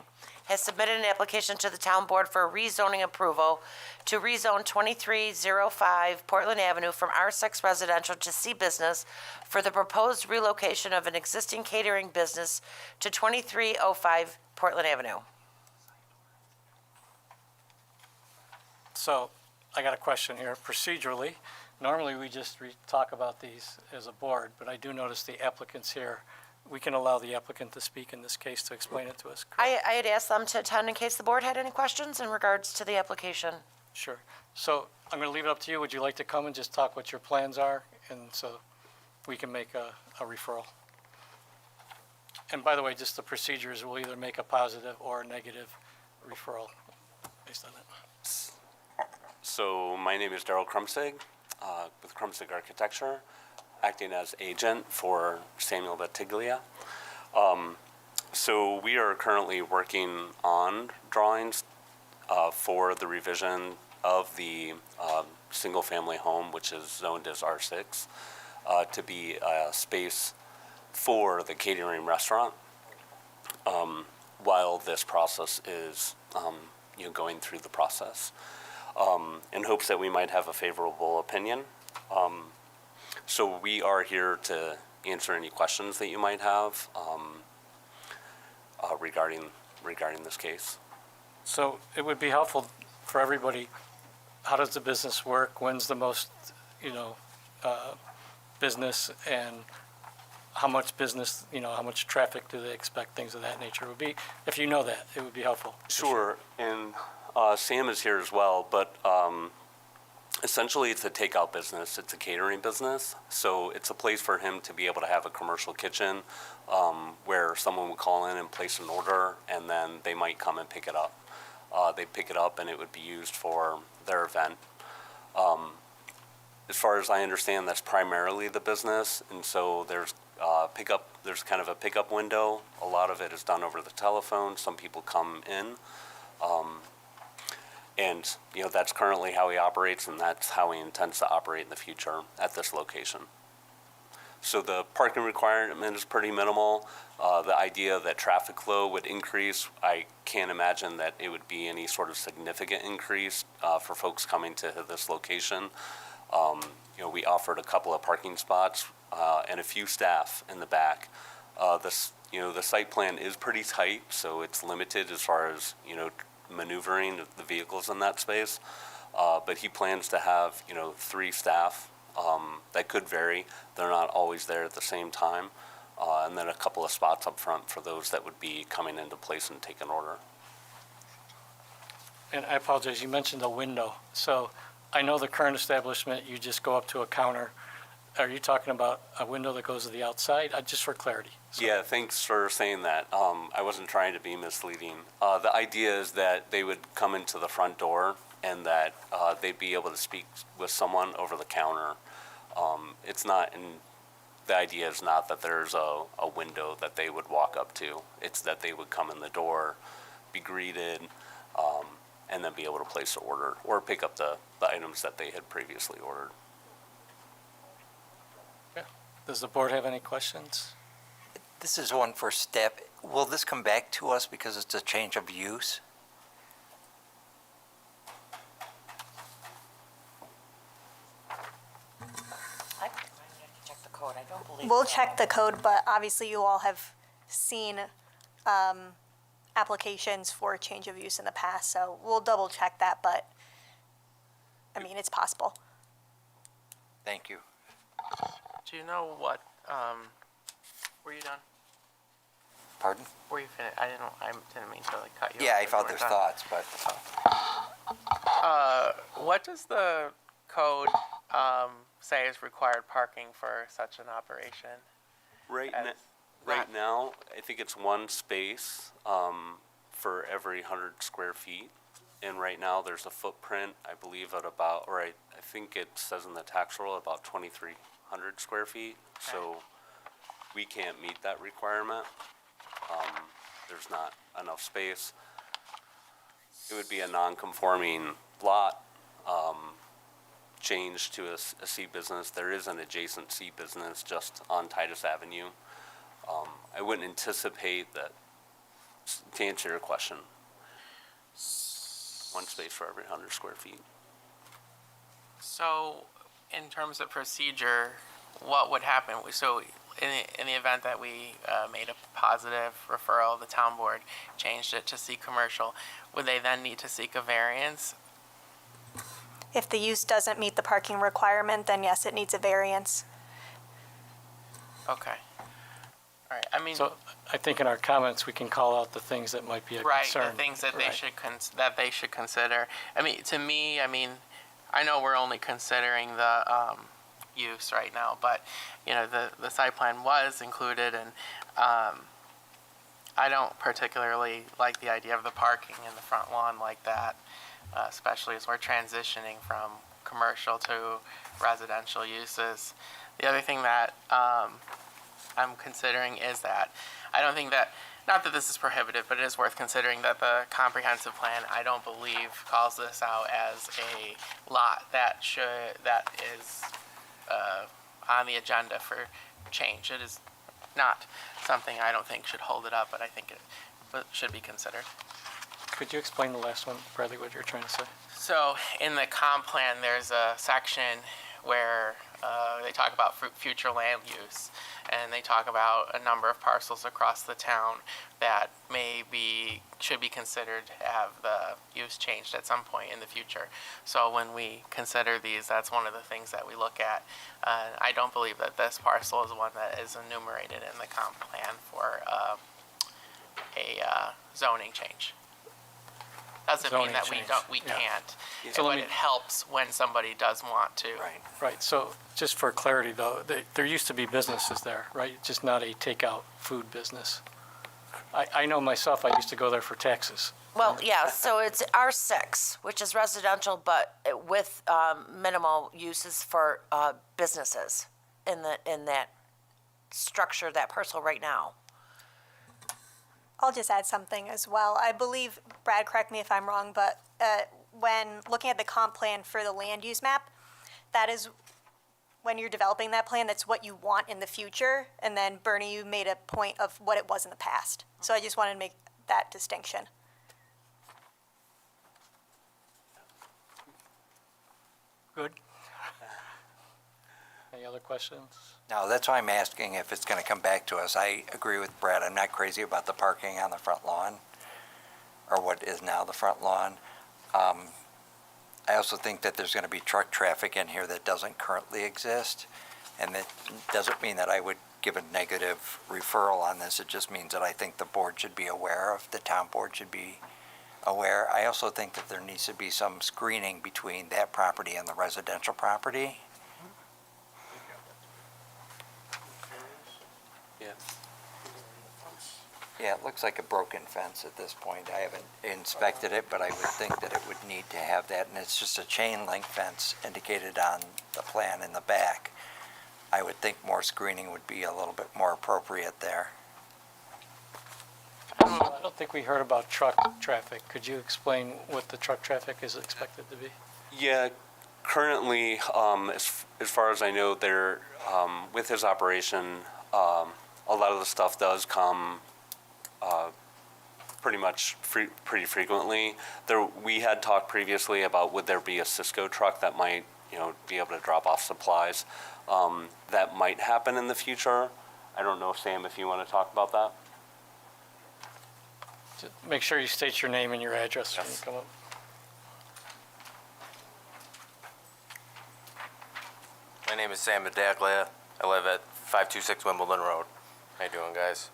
has submitted an application to the town board for rezoning approval to rezone 2305 Portland Avenue from R6 residential to C business for the proposed relocation of an existing catering business to 2305 Portland Avenue. So I got a question here. Procedurally, normally we just talk about these as a board, but I do notice the applicants here. We can allow the applicant to speak in this case to explain it to us. correct? I had asked them to attend in case the board had any questions in regards to the application. Sure. So I'm going to leave it up to you. Would you like to come and just talk what your plans are? And so we can make a referral. And by the way, just the procedures, we'll either make a positive or a negative referral based on it. So my name is Daryl Krumsieg with Krumsieg Architecture, acting as agent for Samuel Battaglia. So we are currently working on drawings for the revision of the single-family home, which is zoned as R6, to be a space for the catering restaurant while this process is going through the process. In hopes that we might have a favorable opinion. So we are here to answer any questions that you might have regarding this case. So it would be helpful for everybody, how does the business work? When's the most, business, and how much business, how much traffic do they expect, things of that nature would be, if you know that, it would be helpful. Sure, and Sam is here as well, but essentially it's a takeout business. It's a catering business, so it's a place for him to be able to have a commercial kitchen where someone would call in and place an order, and then they might come and pick it up. They pick it up, and it would be used for their event. As far as I understand, that's primarily the business, and so there's There's kind of a pickup window. A lot of it is done over the telephone. Some people come in. And, that's currently how he operates, and that's how he intends to operate in the future at this location. So the parking requirement is pretty minimal. The idea that traffic flow would increase, I can't imagine that it would be any sort of significant increase for folks coming to this location. We offered a couple of parking spots and a few staff in the back. The site plan is pretty tight, so it's limited as far as, maneuvering the vehicles in that space. But he plans to have, 3 staff. That could vary. They're not always there at the same time. And then a couple of spots up front for those that would be coming into place and take an order. And I apologize, you mentioned a window. So I know the current establishment, you just go up to a counter. Are you talking about a window that goes to the outside? Just for clarity. Yeah, thanks for saying that. I wasn't trying to be misleading. The idea is that they would come into the front door and that they'd be able to speak with someone over the counter. The idea is not that there's a window that they would walk up to. It's that they would come in the door, be greeted, and then be able to place an order or pick up the items that they had previously ordered. Okay. Does the board have any questions? This is one for staff. Will this come back to us because it's a change of use? Check the code. I don't believe. We'll check the code, but obviously you all have seen applications for change of use in the past, so we'll double check that, but it's possible. Thank you. Do you know what, were you done? Pardon? Were you finished? I didn't mean to cut you off. Yeah, I if you thought weren't there's done. thoughts, but What does the code say is required parking for such an operation? Right As- now, I think it's one space for every 100 square feet. And right now, there's a footprint, I believe, at about, or I think it says in the tax roll, about 2,300 square feet. So we can't meet that requirement. There's not enough space. It would be a non-conforming lot, changed to a C business. There is an adjacent C business just on Titus Avenue. I wouldn't anticipate that, to answer your question, one space for every 100 square feet. So, in terms of procedure, what would happen? So, in the event that we made a positive referral, the town board changed it to C commercial, would they then need to seek a variance? If the use doesn't meet the parking requirement, then yes, it needs a variance. Okay. All right. I mean, So I think in our comments, we can call out the things that might be a right, concern. the things that they Right. should they should consider. I mean, to me, I mean, I know we're only considering the use right now, but you know, the site plan was included, and I don't particularly like the idea of the parking in the front lawn like that, especially as we're transitioning from commercial to residential uses. The other thing that I'm considering is that I don't think that, not that this is prohibitive, but it is worth considering that the comprehensive plan, I don't believe, calls this out as a lot that is on the agenda for change. It is not something I don't think should hold it up, but I think it should be considered. Could you explain the last one, Bradley, what you're trying to say? So in the comp plan, there's a section where they talk about future land use, and they talk about a number of parcels across the town that should be considered to have the use changed at some point in the future. So when we consider these, that's one of the things that we look at. I don't believe that this parcel is one that is enumerated in the comp plan for a zoning change. Doesn't mean Zoning that change, we yeah. can't, So let but me- it helps when somebody does want to. Right. Right, so just for clarity, though, there used to be businesses there, right? Just not a takeout food business. I know myself, I used to go there for taxes. Well, yeah, so it's R6, which is residential, but with minimal uses for businesses in that structure, that parcel right now. I'll just add something as well. I believe, Brad, correct me if I'm wrong, but when looking at the comp plan for the land use map, that is, when you're developing that plan, that's what you want in the future. And then, Bernie, you made a point of what it was in the past. So I just wanted to make that distinction. Good? Any other questions? No, that's why I'm asking if it's going to come back to us. I agree with Brad. I'm not crazy about the parking on the front lawn, or what is now the front lawn. I also think that there's going to be truck traffic in here that doesn't currently exist, and that doesn't mean that I would give a negative referral on this. It just means that I think the board should be aware of, the town board should be aware. I also think that there needs to be some screening between that property and the residential property. Yeah. Yeah, it looks like a broken fence at this point. I haven't inspected it, but I would think that it would need to have that, and it's just a chain link fence indicated on the plan in the back. I would think more screening would be a little bit more appropriate there. I don't think we heard about truck traffic. Could you explain what the truck traffic is expected to be? Yeah, currently, as far as I know, there, with his operation, a lot of the stuff does come pretty much pretty frequently. We had talked previously about would there be a Cisco truck that might, be able to drop off supplies. That might happen in the future. I don't know, Sam, if you want to talk about that. Just make sure you state your name and your address when you Yes. come up. My name is Sam Medaglia. I live at 526 Wimbledon Road. How you doing, guys?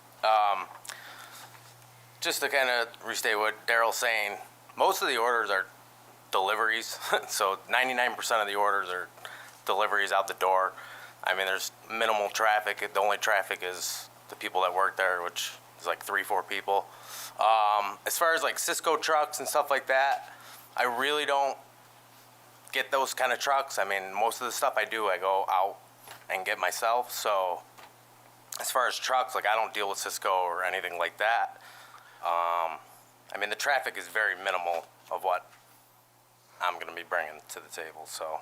Just to kind of restate what Daryl's saying, most of the orders are deliveries. So 99% of the orders are deliveries out the door. I mean, there's minimal traffic. The only traffic is the people that work there, which is like 3-4 people. As far as like Cisco trucks and stuff like that, I really don't get those kind of trucks. I mean, most of the stuff I do, I go out and get myself. So as far as trucks, like I don't deal with Cisco or anything like that. I mean, the traffic is very minimal of what I'm going to be bringing to the table. So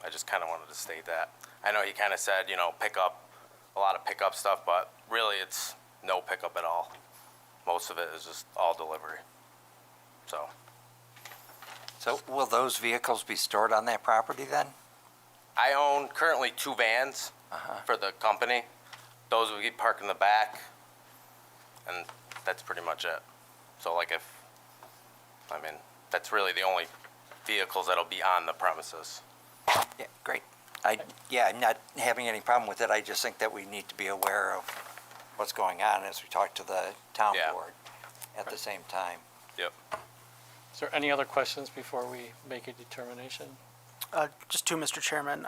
I just kind of wanted to state that. I know he kind of said, a lot of pickup stuff, but really it's no pickup at all. Most of it is just all delivery. So will those vehicles be stored on that property then? I own currently 2 vans for the company. Those would be parked in the back, and that's pretty much it. So that's really the only vehicles that'll be on the premises. Yeah, great. I'm not having any problem with it. I just think that we need to be aware of what's going on as we talk to the town Yeah. board at the same time. Yep. Is there any other questions before we make a determination? Just 2, Mr. Chairman.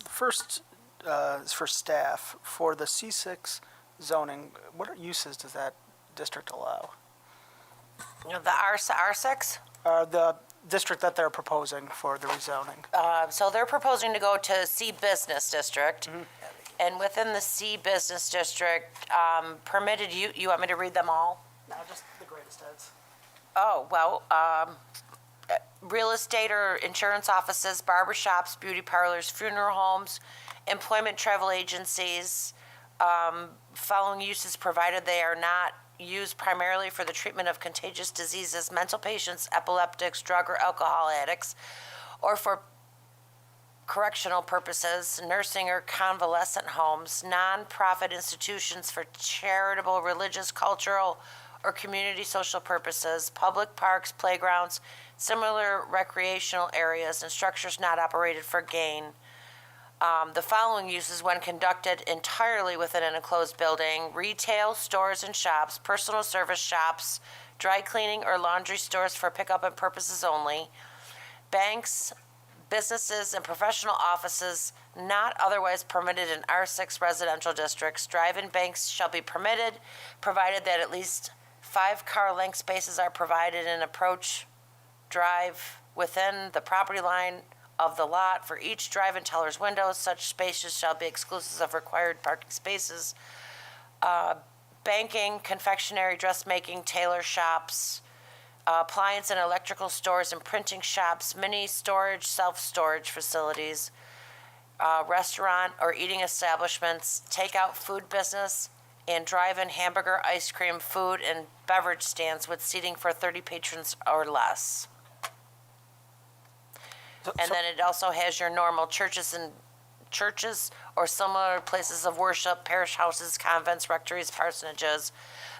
First is for staff. For the C6 zoning, what uses does that district allow? The R6? The district that they're proposing for the rezoning. So they're proposing to go to C Business District. And within the C Business District, permitted, you want me to read them all? No, just the greatest hits. Oh, well, real estate or insurance offices, barber shops, beauty parlors, funeral homes, employment travel agencies, following uses provided they are not used primarily for the treatment of contagious diseases, mental patients, epileptics, drug or alcohol addicts, or for correctional purposes, nursing or convalescent homes, nonprofit institutions for charitable, religious, cultural, or community social purposes, public parks, playgrounds, similar recreational areas, and structures not operated for gain. The following uses when conducted entirely within an enclosed building: retail, stores and shops, personal service shops, dry cleaning or laundry stores for pickup and purposes only, banks, businesses, and professional offices not otherwise permitted in R6 residential districts. Drive-in banks shall be permitted, provided that at least 5 car length spaces are provided in approach drive within the property line of the lot for each drive-in teller's windows. Such spaces shall be exclusive of required parking spaces. Banking, confectionery, dressmaking, tailor shops, appliance and electrical stores and printing shops, mini storage, self-storage facilities, restaurant or eating establishments, takeout food business, and drive-in hamburger, ice cream, food, and beverage stands with seating for 30 patrons or less. And then it also has your normal churches or similar places of worship, parish houses, convents, rectories, parsonages,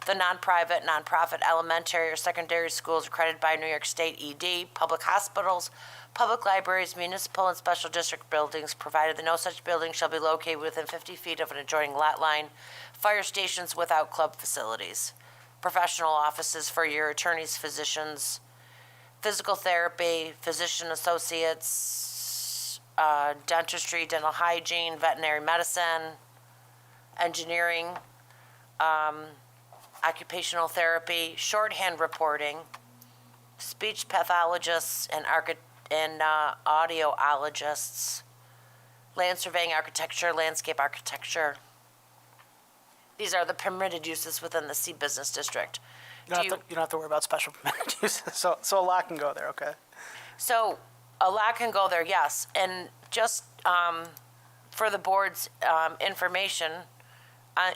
the nonprofit, elementary or secondary schools accredited by New York State ED, public hospitals, public libraries, municipal and special district buildings, provided that no such building shall be located within 50 feet of an adjoining lot line, fire stations without club facilities, professional offices for your attorneys, physicians, physical therapy, physician associates, dentistry, dental hygiene, veterinary medicine, engineering, occupational therapy, shorthand reporting, speech pathologists and audiologists, land surveying architecture, landscape architecture. These are the permitted uses within the C Business District. You don't have to worry about special permitted uses, so a lot can go there, okay? So a lot can go there, yes. And just for the board's information,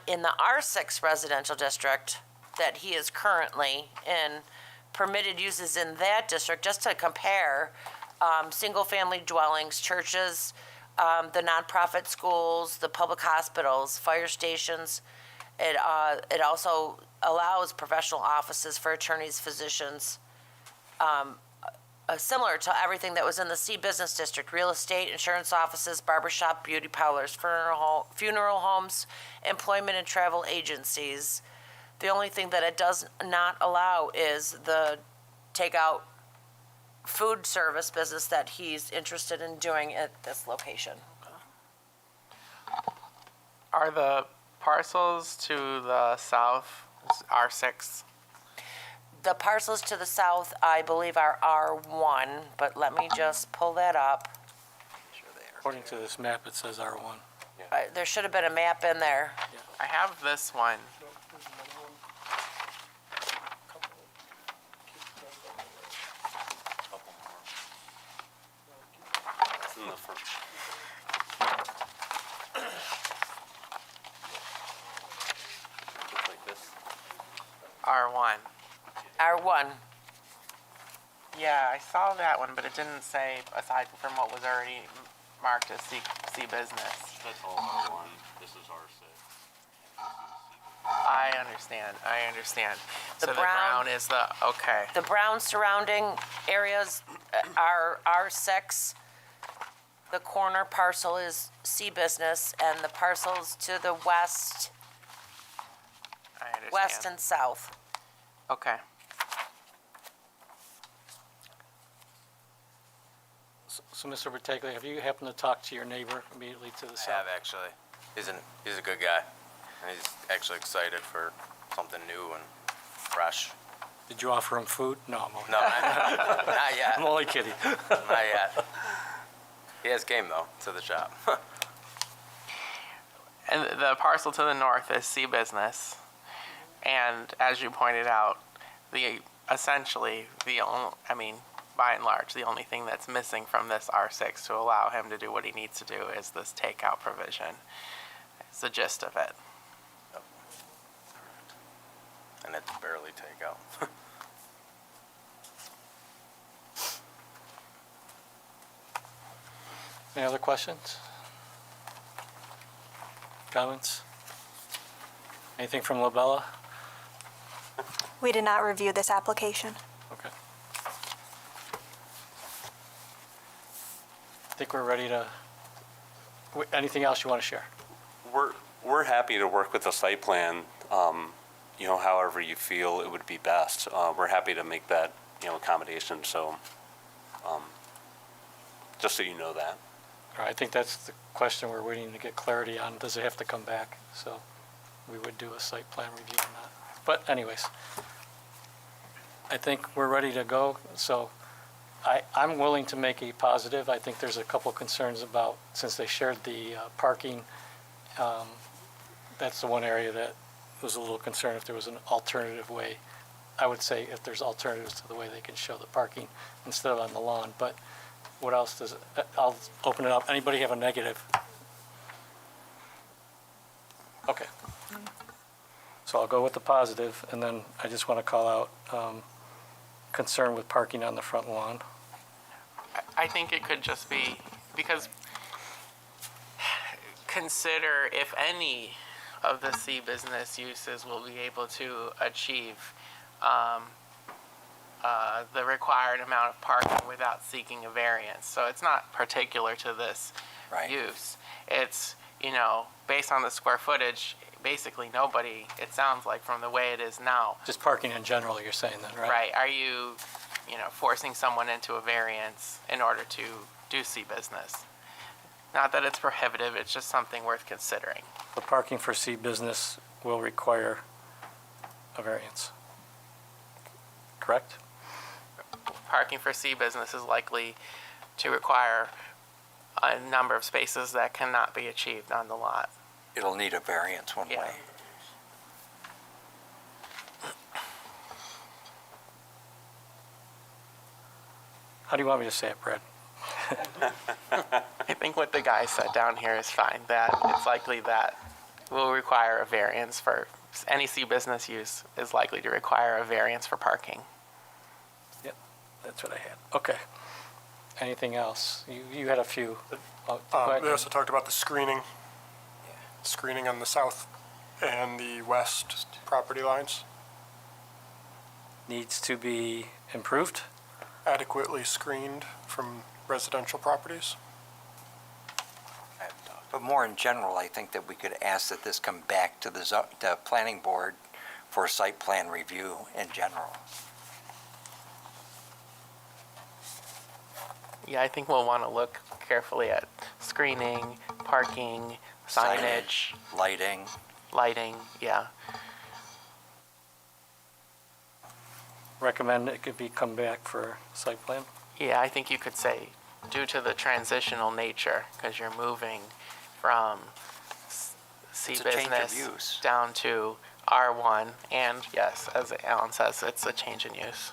in the R6 residential district that he is currently in, permitted uses in that district, just to compare, single-family dwellings, churches, the nonprofit schools, the public hospitals, fire stations. It also allows professional offices for attorneys, physicians, similar to everything that was in the C Business District: real estate, insurance offices, barbershop, beauty parlors, funeral homes, employment and travel agencies. The only thing that it does not allow is the takeout food service business that he's interested in doing at this location. Are the parcels to the south R6? The parcels to the south, I believe, are R1, but let me just pull that up. According to this map, it says R1. There should have been a map in there. I have this one. Just like this. R1. R1. Yeah, I saw that one, but it didn't say, aside from what was already marked as C business. That's all R1. This is R6. I understand. So the brown- brown is the, okay. The brown surrounding areas are R6. The corner parcel is C business, and the parcels to the west, I understand. west and south. Okay. So, Mr. Berteglia, have you happened to talk to your neighbor immediately to the I south? have actually. He's a good guy, and he's actually excited for something new and fresh. Did you offer him food? No, I'm only, No, not yet. I'm only kidding. Not yet. He has game though to the shop. And the parcel to the north is C business. And as you pointed out, essentially the only, by and large, the only thing that's missing from this R6 to allow him to do what he needs to do is this takeout provision. It's the gist of it. And it's barely takeout. Any other questions? Comments? Anything from Labella? We did not review this application. Okay. I think we're ready to, anything else you want to share? We're happy to work with the site plan, however you feel it would be best. We're happy to make that, accommodation, so, just so you know that. All right, I think that's the question we're waiting to get clarity on. Does it have to come back? So we would do a site plan review on that. But anyways, I think we're ready to go. So I'm willing to make a positive. I think there's a couple concerns about, since they shared the parking, that's the one area that was a little concerned if there was an alternative way. I would say if there's alternatives to the way they can show the parking instead of on the lawn. But what else does, I'll open it up. Anybody have a negative? Okay. So I'll go with the positive, and then I just want to call out concern with parking on the front lawn. I think it could just be, because consider if any of the C business uses will be able to achieve the required amount of parking without seeking a variance. So it's not particular to this Right. use. It's, based on the square footage, basically nobody, it sounds like from the way it is now. Just parking in general, you're saying then, right? Right. Are you, forcing someone into a variance in order to do C business? Not that it's prohibitive, it's just something worth considering. The parking for C business will require a variance. Correct? Parking for C business is likely to require a number of spaces that cannot be achieved on the lot. It'll need a variance one Yeah. way. How do you want me to say it, Brad? I think what the guy said down here is fine, that it's likely that will require a variance for, any C business use is likely to require a variance for parking. Yep, that's what I had. Okay. Anything else? You had a few. Oh, go ahead. They also talked about the screening on the south and the west property lines, Needs to be improved? adequately screened from residential properties. But more in general, I think that we could ask that this come back to the planning board for site plan review in general. Yeah, I think we'll want to look carefully at screening, parking, signage, Lighting. yeah. Recommend it could be come back for site plan? Yeah, I think you could say due to the transitional nature, because you're moving from C It's a change of business use. down to R1, and yes, as Alan says, it's a change in use.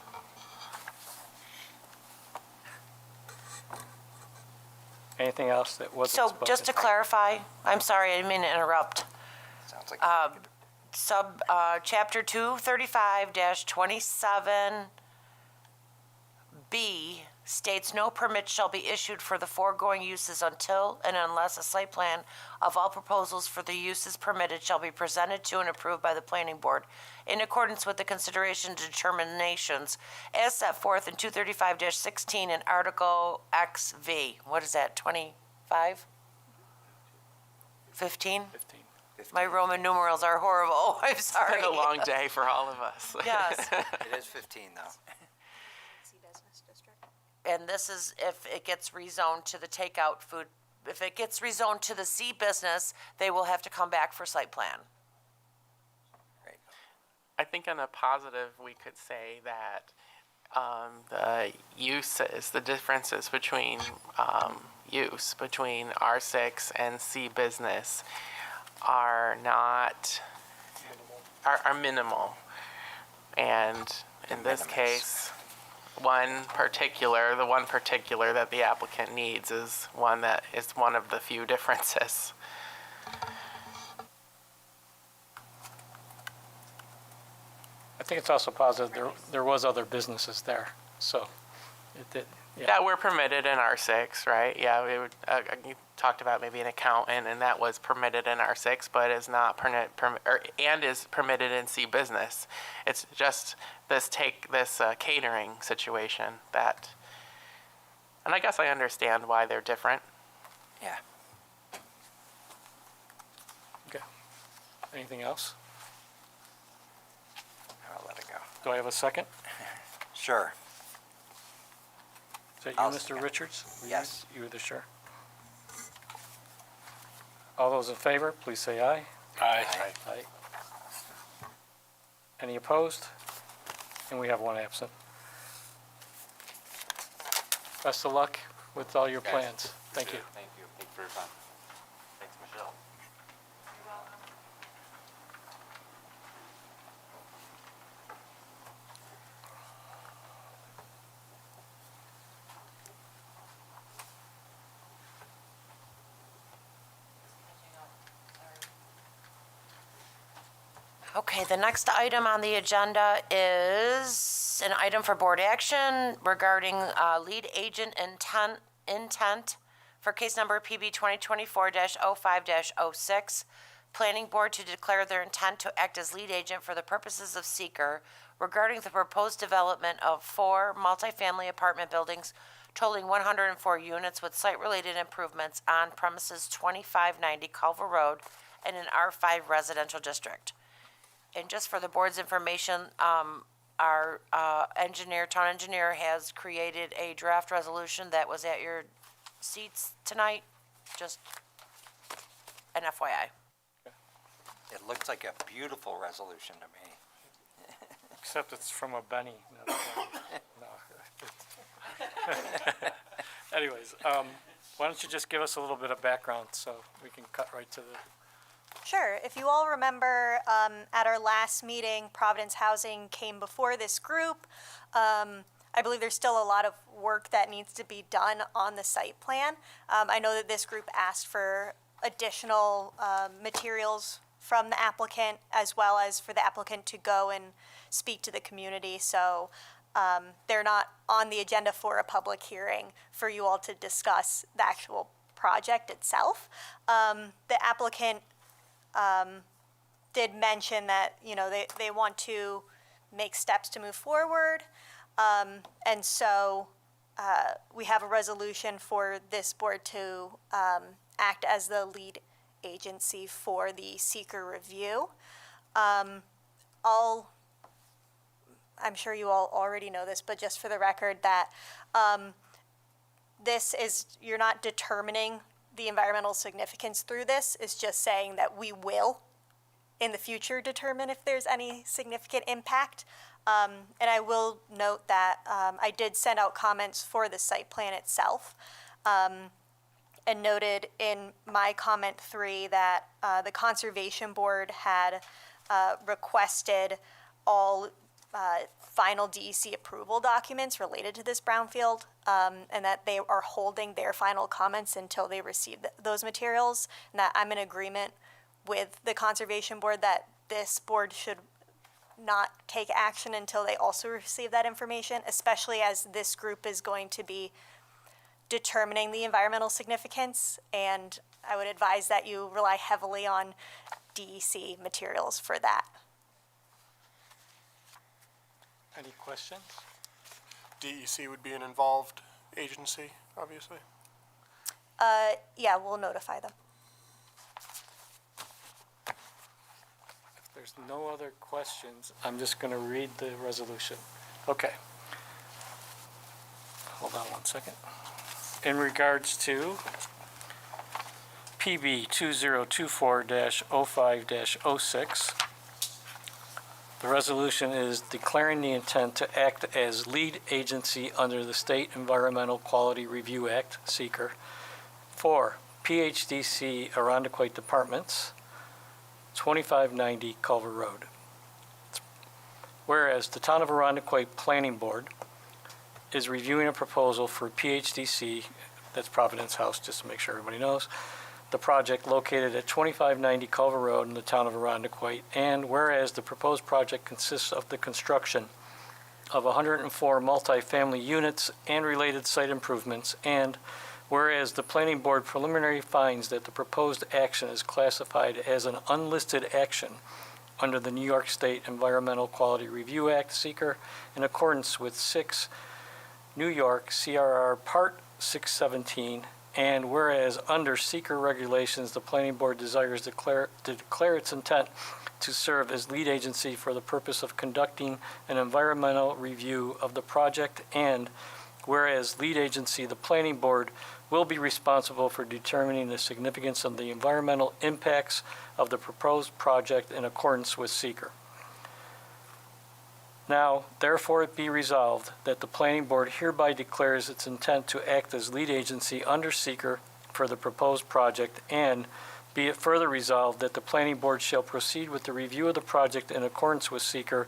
Anything else that wasn't So spoken? just to clarify, I'm sorry, I didn't mean to interrupt. Sounds like. Chapter 235-27B states no permit shall be issued for the foregoing uses until and unless a site plan of all proposals for the uses permitted shall be presented to and approved by the planning board in accordance with the consideration determinations as set forth in 235-16 in Article XV. What is that, 25? 15? 15. My Roman numerals are horrible. I'm sorry. It's been a long day for all of us. Yes. It is 15 though. And this is if it gets rezoned to the takeout food. If it gets rezoned to the C business, they will have to come back for site plan. I think on a positive, we could say that the uses, the differences between use between R6 and C business are not, are minimal. And in this case, the one particular that the applicant needs is one that is one of the few differences. I think it's also positive there was other businesses there, so it did, yeah. That were permitted in R6, right? Yeah, we would, you talked about maybe an accountant, and that was permitted in R6, but is not and is permitted in C business. It's just this catering situation that, and I guess I understand why they're different. Yeah. Okay. Anything else? I'll let it go. Do I have a second? Sure. Is that you, I'll Mr. second. Richards? Were Yes. You were the sure. All those in favor, please say aye. Aye. Aye. Any opposed? And we have one absent. Best of luck with all your plans. Thank you. Thank you. Thank you for your time. Thanks, Michelle. Okay, the next item on the agenda is an item for board action regarding lead agent intent for case number PB 2024-05-06. Planning board to declare their intent to act as lead agent for the purposes of seeker regarding the proposed development of 4 multifamily apartment buildings totaling 104 units with site-related improvements on premises 2590 Culver Road in an R5 residential district. And just for the board's information, our town engineer has created a draft resolution that was at your seats tonight, just an FYI. It looks like a beautiful resolution to me. Except it's from a Benny. No. Anyways, why don't you just give us a little bit of background so we can cut right to the... Sure. If you all remember, at our last meeting, Providence Housing came before this group. I believe there's still a lot of work that needs to be done on the site plan. I know that this group asked for additional materials from the applicant, as well as for the applicant to go and speak to the community. So they're not on the agenda for a public hearing for you all to discuss the actual project itself. The applicant did mention that, you know, they want to make steps to move forward. And so we have a resolution for this board to act as the lead agency for the seeker review. I'm sure you all already know this, but just for the record that this is, you're not determining the environmental significance through this. It's just saying that we will in the future determine if there's any significant impact. And I will note that I did send out comments for the site plan itself, and noted in my comment 3 that the Conservation Board had requested all final DEC approval documents related to this brownfield, and that they are holding their final comments until they receive those materials, and that I'm in agreement with the Conservation Board that this board should not take action until they also receive that information, especially as this group is going to be determining the environmental significance, and I would advise that you rely heavily on DEC materials for that. Any questions? DEC would be an involved agency, obviously. Yeah, we'll notify them. If there's no other questions, I'm just going to read the resolution. Okay. Hold on one second. In regards to PB 2024-05-06, the resolution is declaring the intent to act as lead agency under the State Environmental Quality Review Act, SEQR, for PHDC Arundequoit Departments, 2590 Culver Road. Whereas the Town of Arundequoit Planning Board is reviewing a proposal for PHDC, that's Providence House, just to make sure everybody knows, the project located at 2590 Culver Road in the Town of Arundequoit, and whereas the proposed project consists of the construction of 104 multifamily units and related site improvements, and whereas the Planning Board preliminary finds that the proposed action is classified as an unlisted action under the New York State Environmental Quality Review Act, SEQR, in accordance with 6 New York CRR Part 617, and whereas under SEQR regulations, the Planning Board desires to declare its intent to serve as lead agency for the purpose of conducting an environmental review of the project, and whereas lead agency, the Planning Board will be responsible for determining the significance of the environmental impacts of the proposed project in accordance with SEQR. Now, therefore it be resolved that the Planning Board hereby declares its intent to act as lead agency under SEQR for the proposed project, and be it further resolved that the Planning Board shall proceed with the review of the project in accordance with SEQR,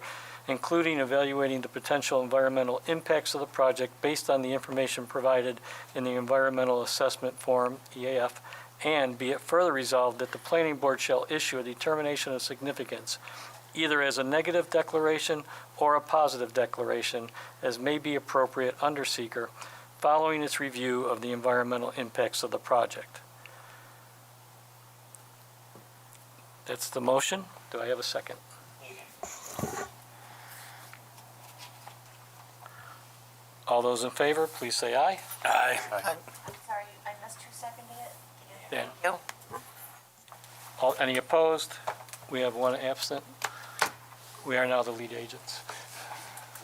including evaluating the potential environmental impacts of the project based on the information provided in the Environmental Assessment Form, EAF, and be it further resolved that the Planning Board shall issue a determination of significance, either as a negative declaration or a positive declaration, as may be appropriate under SEQR, following its review of the environmental impacts of the project. That's the motion. Do I have a second? All those in favor, please say aye. Aye. I'm sorry, I missed who seconded it. Dan? You. Any opposed? We have one absent. We are now the lead agents.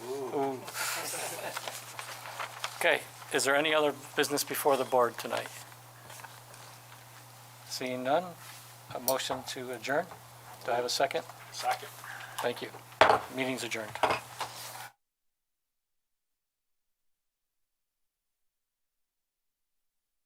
Ooh. Okay, is there any other business before the board tonight? Seeing none, a motion to adjourn. Do I have a second? Second. Thank you. Meeting's adjourned.